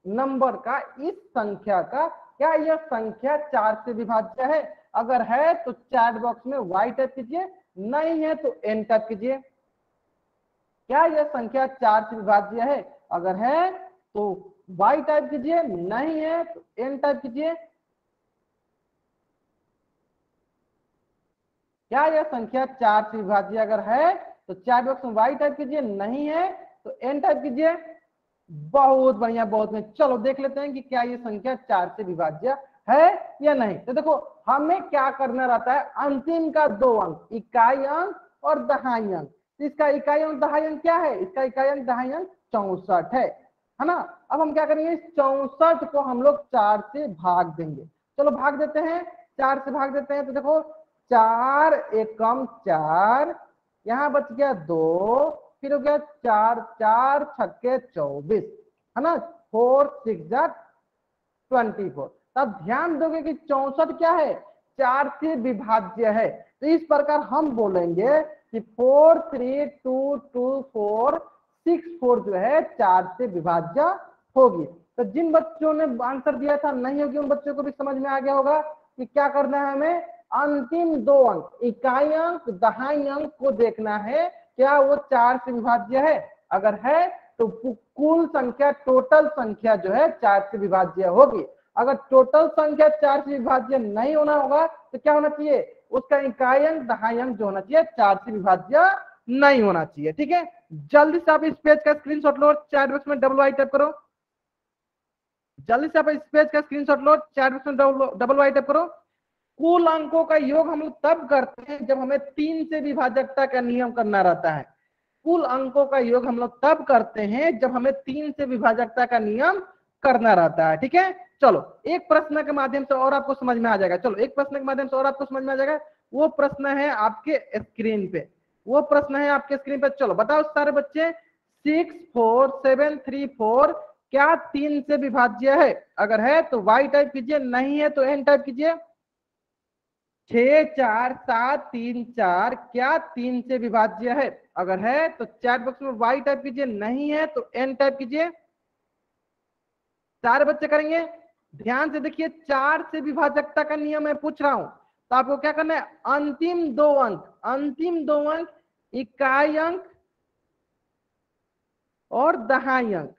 नंबर का, इस संख्या का, क्या यह संख्या 4 से विभाज्य है। अगर है तो चैट बॉक्स में वाई टाइप कीजिए, नहीं है तो एन टाइप कीजिए। क्या यह संख्या 4 से विभाज्य है, अगर है तो वाई टाइप कीजिए, नहीं है तो एन टाइप कीजिए। क्या यह संख्या 4 से विभाज्य अगर है तो चैट बॉक्स में वाई टाइप कीजिए, नहीं है तो एन टाइप कीजिए। बहुत बढ़िया, बहुत बढ़िया। चलो देख लेते हैं कि क्या ये संख्या 4 से विभाज्य है या नहीं। तो देखो हमें क्या करना रहता है, अंतिम का 2 अंक, इकाई अंक और दहाई अंक। तो इसका इकाई अंक दहाई अंक क्या है, इसका इकाई अंक दहाई अंक 64 है ना। अब हम क्या करेंगे, इस 64 को हम लोग 4 से भाग देंगे। चलो भाग देते हैं, 4 से भाग देते हैं। तो देखो 4 एकम 4, यहाँ बच गया 2, फिर हो गया 4 4 छक्के 24 है ना, 4 6 24। तब ध्यान दोगे कि 64 क्या है, 4 से विभाज्य है। तो इस प्रकार हम बोलेंगे कि 4 3 2 2 4 6 4 जो है 4 से विभाज्य होगी। तो जिन बच्चों ने आंसर दिया था नहीं होगी, उन बच्चों को भी समझ में आ गया होगा कि क्या करना है, हमें अंतिम 2 अंक, इकाई अंक दहाई अंक को देखना है, क्या वो 4 से विभाज्य है। अगर है तो कुल संख्या, टोटल संख्या जो है 4 से विभाज्य होगी। अगर टोटल संख्या 4 से विभाज्य नहीं होना होगा तो क्या होना चाहिए, उसका इकाई अंक दहाई अंक जो होना चाहिए 4 से विभाज्य नहीं होना चाहिए। ठीक है, जल्दी से आप इस पेज का स्क्रीनशॉट लो, चैट बॉक्स में डबल वाई टाइप करो। जल्दी से आप इस पेज का स्क्रीनशॉट लो, चैट बॉक्स में डबल वाई टाइप करो। कुल अंकों का योग हम लोग तब करते हैं जब हमें 3 से विभाजकता का नियम करना रहता है। कुल अंकों का योग हम लोग तब करते हैं जब हमें 3 से विभाजकता का नियम करना रहता है। ठीक है, चलो एक प्रश्न के माध्यम से और आपको समझ में आ जाएगा। चलो एक प्रश्न के माध्यम से और आपको समझ में आ जाएगा। वो प्रश्न है आपके स्क्रीन पे, वो प्रश्न है आपके स्क्रीन पे। चलो बताओ सारे बच्चे, 6 4 7 3 4 क्या 3 से विभाज्य है। अगर है तो वाई टाइप कीजिए, नहीं है तो एन टाइप कीजिए। 6 4 7 3 4 क्या 3 से विभाज्य है। अगर है तो चैट बॉक्स में वाई टाइप कीजिए, नहीं है तो एन टाइप कीजिए। सारे बच्चे करेंगे, ध्यान से देखिए। 4 से विभाजकता का नियम मैं पूछ रहा हूं, तो आपको क्या करना है, अंतिम 2 अंक, अंतिम 2 अंक इकाई अंक और दहाई अंक,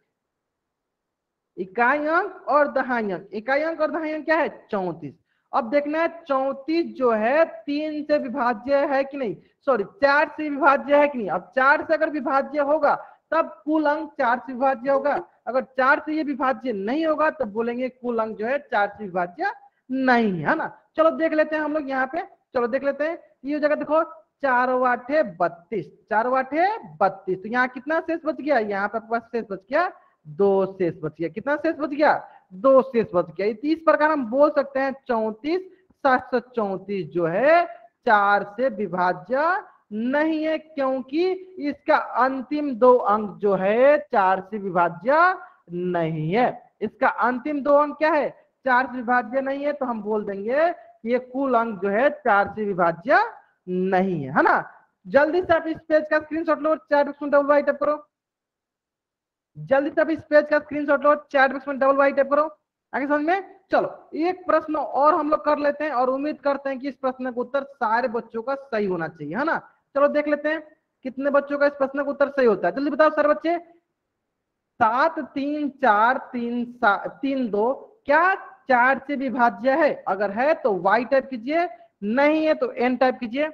इकाई अंक और दहाई अंक। इकाई अंक और दहाई अंक क्या है, 34। अब देखना है 34 जो है 3 से विभाज्य है कि नहीं, सॉरी 4 से विभाज्य है कि नहीं। अब 4 से अगर विभाज्य होगा तब कुल अंक 4 से विभाज्य होगा। अगर 4 से ये विभाज्य नहीं होगा तब बोलेंगे कुल अंक जो है 4 से विभाज्य नहीं है ना। चलो देख लेते हैं हम लोग यहाँ पे, चलो देख लेते हैं। ये जगह देखो 4 8 32, 4 8 32, तो यहाँ कितना शेष बच गया, यहाँ पे पास शेष बच गया 2 शेष बच गया। कितना शेष बच गया, 2 शेष बच गया। इस प्रकार हम बोल सकते हैं 34 734 जो है 4 से विभाज्य नहीं है, क्योंकि इसका अंतिम 2 अंक जो है 4 से विभाज्य नहीं है। इसका अंतिम 2 अंक क्या है, 4 से विभाज्य नहीं है, तो हम बोल देंगे ये कुल अंक जो है 4 से विभाज्य नहीं है ना। जल्दी से आप इस पेज का स्क्रीनशॉट लो, चैट बॉक्स में डबल वाई टाइप करो। जल्दी से आप इस पेज का स्क्रीनशॉट लो, चैट बॉक्स में डबल वाई टाइप करो। आगे समझ में। चलो एक प्रश्न और हम लोग कर लेते हैं और उम्मीद करते हैं कि इस प्रश्न का उत्तर सारे बच्चों का सही होना चाहिए, है ना। चलो देख लेते हैं कितने बच्चों का इस प्रश्न का उत्तर सही होता है, जल्दी बताओ सारे बच्चे। 7 3 4 3 3 2 क्या 4 से विभाज्य है। अगर है तो वाई टाइप कीजिए, नहीं है तो एन टाइप कीजिए।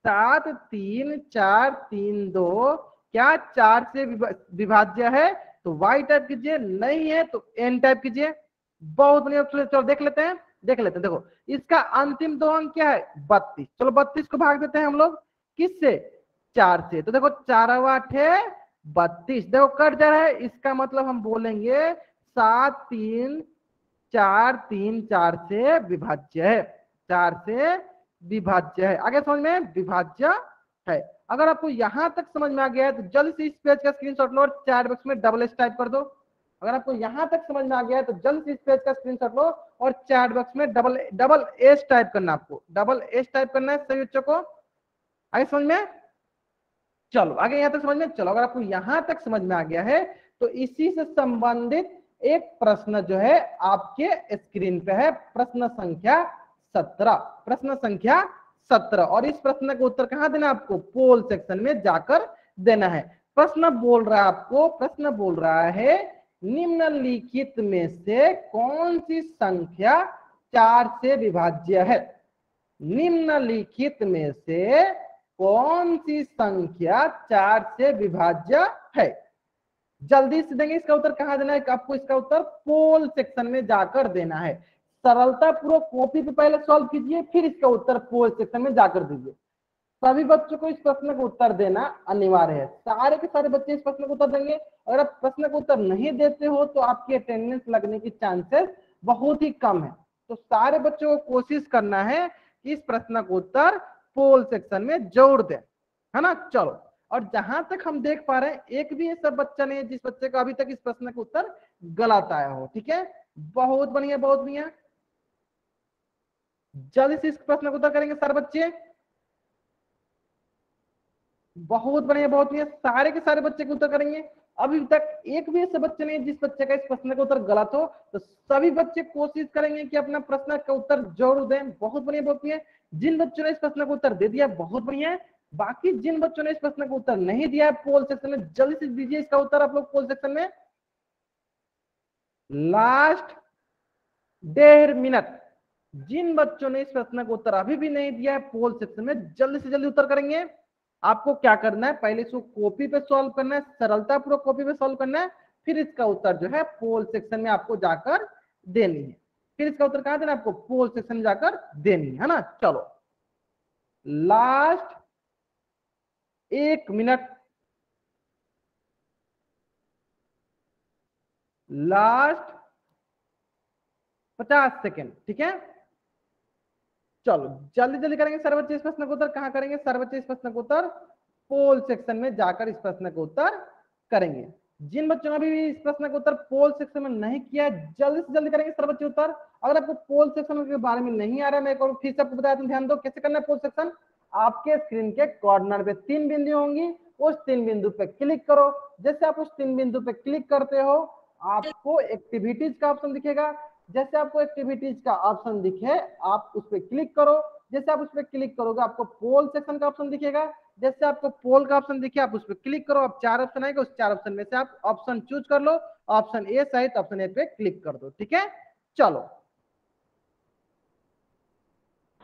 7 3 4 3 2 क्या 4 से विभाज्य है, तो वाई टाइप कीजिए, नहीं है तो एन टाइप कीजिए। बहुत बढ़िया, चलो देख लेते हैं, देख लेते हैं। देखो इसका अंतिम 2 अंक क्या है, 32। चलो 32 को भाग देते हैं हम लोग किससे, 4 से। तो देखो 4 8 32, देखो कट जा रहा है, इसका मतलब हम बोलेंगे 7 3 4 3 4 से विभाज्य है, 4 से विभाज्य है। आगे समझ में, विभाज्य है। अगर आपको यहां तक समझ में आ गया है तो जल्दी से इस पेज का स्क्रीनशॉट लो, चैट बॉक्स में डबल एस टाइप कर दो। अगर आपको यहां तक समझ में आ गया है तो जल्दी से इस पेज का स्क्रीनशॉट लो और चैट बॉक्स में डबल एस टाइप करना, आपको डबल एस टाइप करना है सभी बच्चों को। आगे समझ में, चलो आगे यहां तक समझ में। चलो अगर आपको यहां तक समझ में आ गया है तो इसी से संबंधित एक प्रश्न जो है आपके स्क्रीन पे है, प्रश्न संख्या 17, प्रश्न संख्या 17। और इस प्रश्न का उत्तर कहां देना, आपको पोल सेक्शन में जाकर देना है। प्रश्न बोल रहा है आपको, प्रश्न बोल रहा है निम्नलिखित में से कौन सी संख्या 4 से विभाज्य है। निम्नलिखित में से कौन सी संख्या 4 से विभाज्य है? जल्दी से देंगे। इसका उत्तर कहां देना है? आपको इसका उत्तर पोल सेक्शन में जाकर देना है। सरलता पूर्वक कॉपी पे पहले सॉल्व कीजिए, फिर इसका उत्तर पोल सेक्शन में जाकर दीजिए। सभी बच्चों को इस प्रश्न का उत्तर देना अनिवार्य है। सारे के सारे बच्चे इस प्रश्न का उत्तर देंगे। अगर आप प्रश्न का उत्तर नहीं देते हो तो आपकी अटेंडेंस लगने की चांसेस बहुत ही कम है। तो सारे बच्चों को कोशिश करना है कि इस प्रश्न का उत्तर पोल सेक्शन में जरूर दें, है ना। चलो, और जहां तक हम देख पा रहे हैं एक भी ऐसा बच्चा नहीं है जिस बच्चे का अभी तक इस प्रश्न का उत्तर गलत आया हो। ठीक है, बहुत बढ़िया, बहुत बढ़िया। जल्दी से इस प्रश्न का उत्तर करेंगे सारे बच्चे। बहुत बढ़िया, बहुत बढ़िया। सारे के सारे बच्चे का उत्तर करेंगे। अभी तक एक भी ऐसे बच्चे नहीं जिस बच्चे का इस प्रश्न का उत्तर गलत हो। तो सभी बच्चे कोशिश करेंगे कि अपना प्रश्न का उत्तर जरूर दें। बहुत बढ़िया, बहुत बढ़िया। जिन बच्चों ने इस प्रश्न का उत्तर दे दिया बहुत बढ़िया। बाकी जिन बच्चों ने इस प्रश्न का उत्तर नहीं दिया पोल सेक्शन में जल्दी से दीजिए इसका उत्तर आप लोग पोल सेक्शन में। Last 1.5 minute. जिन बच्चों ने इस प्रश्न का उत्तर अभी भी नहीं दिया है पोल सेक्शन में जल्दी से जल्दी उत्तर करेंगे। आपको क्या करना है? पहले इसको कॉपी पे सॉल्व करना है, सरलता पूर्वक कॉपी पे सॉल्व करना है, फिर इसका उत्तर जो है पोल सेक्शन में आपको जाकर देनी है। फिर इसका उत्तर कहां देना है? आपको पोल सेक्शन में जाकर देनी है ना। चलो, लास्ट 1 मिनट, लास्ट 50 सेकेंड। ठीक है, चलो जल्दी जल्दी करेंगे सारे बच्चे इस प्रश्न का उत्तर। कहां करेंगे सारे बच्चे इस प्रश्न का उत्तर? पोल सेक्शन में जाकर इस प्रश्न का उत्तर करेंगे। जिन बच्चों ने अभी इस प्रश्न का उत्तर पोल सेक्शन में नहीं किया जल्दी से जल्दी करेंगे सारे बच्चे उत्तर। अगर आपको पोल सेक्शन के बारे में नहीं आ रहा है, मैं एक बार फिर से आपको बताया दूं, ध्यान दो कैसे करना है पोल सेक्शन। आपके स्क्रीन के कॉर्नर पे 3 बिंदु होंगी, उस 3 बिंदु पे क्लिक करो। जैसे आप उस 3 बिंदु पे क्लिक करते हो आपको एक्टिविटीज का ऑप्शन दिखेगा। जैसे आपको एक्टिविटीज का ऑप्शन दिखे आप उस पर क्लिक करो। जैसे आप उस पर क्लिक करोगे आपको पोल सेक्शन का ऑप्शन दिखेगा। जैसे आपको पोल का ऑप्शन दिखे आप उस पर क्लिक करो। आप 4 ऑप्शन आएगा, उस 4 ऑप्शन में से आप ऑप्शन चूज कर लो। ऑप्शन ए सही तो ऑप्शन ए पे क्लिक कर दो। ठीक है, चलो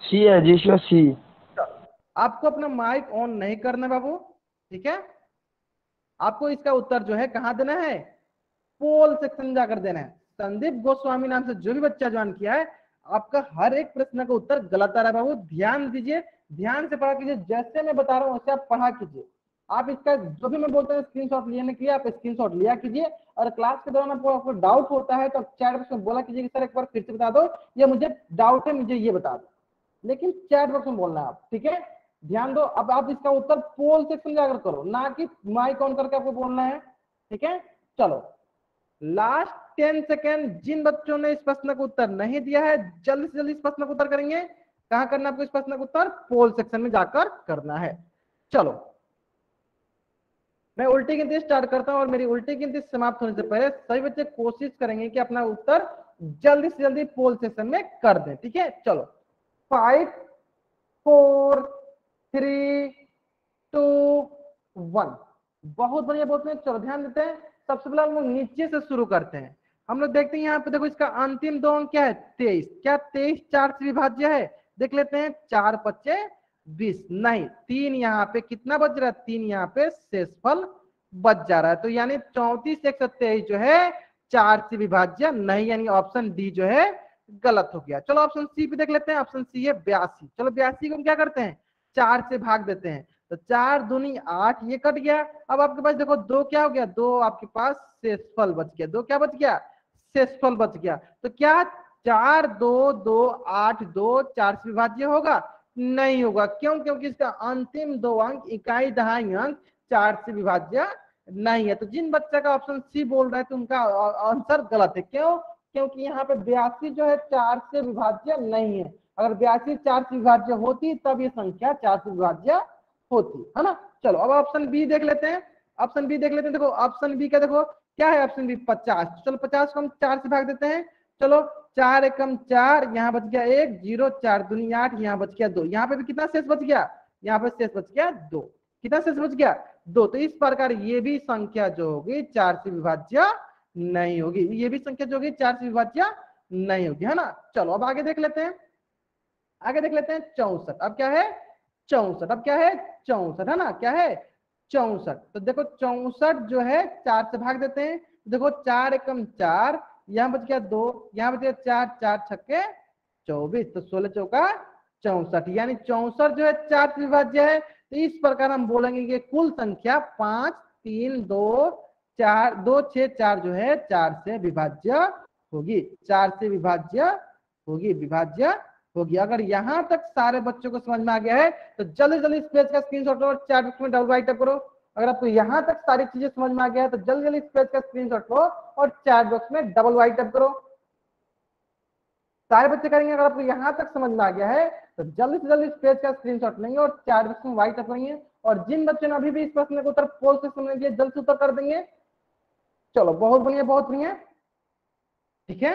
सी है जी, सी। आपको अपना माइक ऑन नहीं करना बाबू। ठीक है, आपको इसका उत्तर जो है कहां देना है? पोल सेक्शन में जाकर देना है। संदीप गोस्वामी नाम से जो भी बच्चा ज्वाइन किया है आपका हर एक प्रश्न का उत्तर गलत आ रहा है बाबू। ध्यान दीजिए, ध्यान से पढ़ा कीजिए। जैसे मैं बता रहा हूं वैसे आप पढ़ा कीजिए। आप इसका जो भी मैं बोलता हूँ स्क्रीनशॉट लेने के लिए आप स्क्रीनशॉट लिया कीजिए। और क्लास के दौरान आपको डाउट होता है तो आप चैट बॉक्स में बोला कीजिए कि सर एक बार फिर से बता दो, ये मुझे डाउट है, मुझे ये बता दो। लेकिन चैट बॉक्स में बोलना है आप। ठीक है, ध्यान दो। अब आप इसका उत्तर पोल सेक्शन जाकर करो, ना कि माइक ऑन करके आपको बोलना है। ठीक है, चलो लास्ट 10 सेकेंड। जिन बच्चों ने इस प्रश्न का उत्तर नहीं दिया है जल्दी से जल्दी इस प्रश्न का उत्तर करेंगे। कहां करना है आपको इस प्रश्न का उत्तर? पोल सेक्शन में जाकर करना है। चलो मैं उल्टी गिनती स्टार्ट करता हूं और मेरी उल्टी गिनती समाप्त होने से पहले सभी बच्चे कोशिश करेंगे कि अपना उत्तर जल्दी से जल्दी पोल सेक्शन में कर दें। ठीक है, चलो 5 4 3 2 1। बहुत बढ़िया, बहुत बढ़िया। चलो ध्यान देते हैं। सबसे पहले हम लोग नीचे से शुरू करते हैं। हम लोग देखते हैं यहाँ पे देखो इसका अंतिम दो अंक क्या है? 23। क्या 23 4 से विभाज्य है? देख लेते हैं। 4 5 20 नहीं। 3 यहाँ पे कितना बच रहा है? 3 यहाँ पे शेषफल बच जा रहा है। तो यानी 34 123 जो है 4 से विभाज्य नहीं, यानी ऑप्शन डी जो है गलत हो गया। चलो ऑप्शन सी पे देख लेते हैं। ऑप्शन सी है 82। चलो 82 को हम क्या करते हैं? 4 से भाग देते हैं। तो 4 दूनी 8, ये कट गया। अब आपके पास देखो 2 क्या हो गया? 2 आपके पास शेषफल बच गया। 2 क्या बच गया? शेषफल बच गया। तो क्या 4 2 2 8 2 4 से विभाज्य होगा? नहीं होगा। क्यों? क्योंकि इसका अंतिम दो अंक इकाई दहाई अंक 4 से विभाज्य नहीं है। तो जिन बच्चा का ऑप्शन सी बोल रहा है तो उनका आंसर गलत है। क्यों? क्योंकि यहाँ पे 82 जो है 4 से विभाज्य नहीं है। अगर 82 4 से विभाज्य होती तब ये संख्या 4 से विभाज्य होती, है ना। चलो अब ऑप्शन बी देख लेते हैं। ऑप्शन बी देख लेते हैं। देखो ऑप्शन बी का देखो क्या है? Option B 50। चलो 50 को हम 4 से भाग देते हैं। चलो 4 एकम 4, यहाँ बच गया 1 0 4 दूनी 8, यहाँ बच गया 2। यहाँ पे भी कितना शेष बच गया? यहाँ पे शेष बच गया 2। कितना शेष बच गया? 2। तो इस प्रकार ये भी संख्या जो होगी 4 से विभाज्य नहीं होगी। ये भी संख्या जो होगी 4 से विभाज्य नहीं होगी, है ना। चलो अब आगे देख लेते हैं। आगे देख लेते हैं 64। अब क्या है 64, अब क्या है 64 है ना, क्या है 64। तो देखो 64 जो है 4 से भाग देते हैं, देखो 4 एकम 4, यहाँ बच गया 2, यहाँ बच गया 4, 4 छक्के 24, तो 16 चौका 64, यानी 64 जो है 4 से विभाज्य है। तो इस प्रकार हम बोलेंगे कि कुल संख्या 5 3 2 4 2 6 4 जो है 4 से विभाज्य होगी, 4 से विभाज्य होगी, विभाज्य होगी। अगर यहाँ तक सारे बच्चों को समझ में आ गया है तो जल्दी जल्दी इस पेज का स्क्रीनशॉट लो और चैट बॉक्स में डबल राइट करो। अगर आपको यहाँ तक सारी चीजें समझ में आ गया है तो जल्दी जल्दी इस पेज का स्क्रीनशॉट लो और चैट बॉक्स में डबल राइट करो। सारे बच्चे करेंगे। अगर आपको यहाँ तक समझ में आ गया है तो जल्दी से जल्दी इस पेज का स्क्रीनशॉट लेंगे और चैट बॉक्स में राइट करेंगे। और जिन बच्चों ने अभी भी इस प्रश्न का उत्तर पोल से सुनने के लिए जल्द से उत्तर कर देंगे। चलो बहुत बढ़िया, बहुत बढ़िया, ठीक है।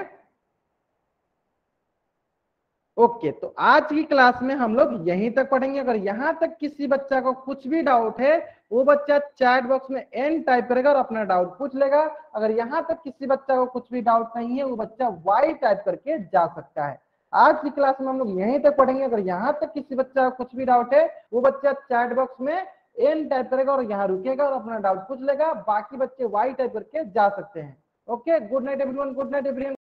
ओके, तो आज की क्लास में हम लोग यहीं तक पढ़ेंगे। अगर यहाँ तक किसी बच्चा को कुछ भी डाउट है वो बच्चा चैट बॉक्स में एन टाइप करेगा और अपना डाउट पूछ लेगा। अगर यहाँ तक किसी बच्चा को कुछ भी डाउट नहीं है वो बच्चा वाई टाइप करके जा सकता है। आज की क्लास में हम लोग यहीं तक पढ़ेंगे। अगर यहाँ तक किसी बच्चा को कुछ भी डाउट है वो बच्चा चैट बॉक्स में एन टाइप करेगा और यहाँ रुकेगा और अपना डाउट पूछ लेगा। बाकी बच्चे वाई टाइप करके जा सकते हैं। Okay, good night everyone, good night everyone.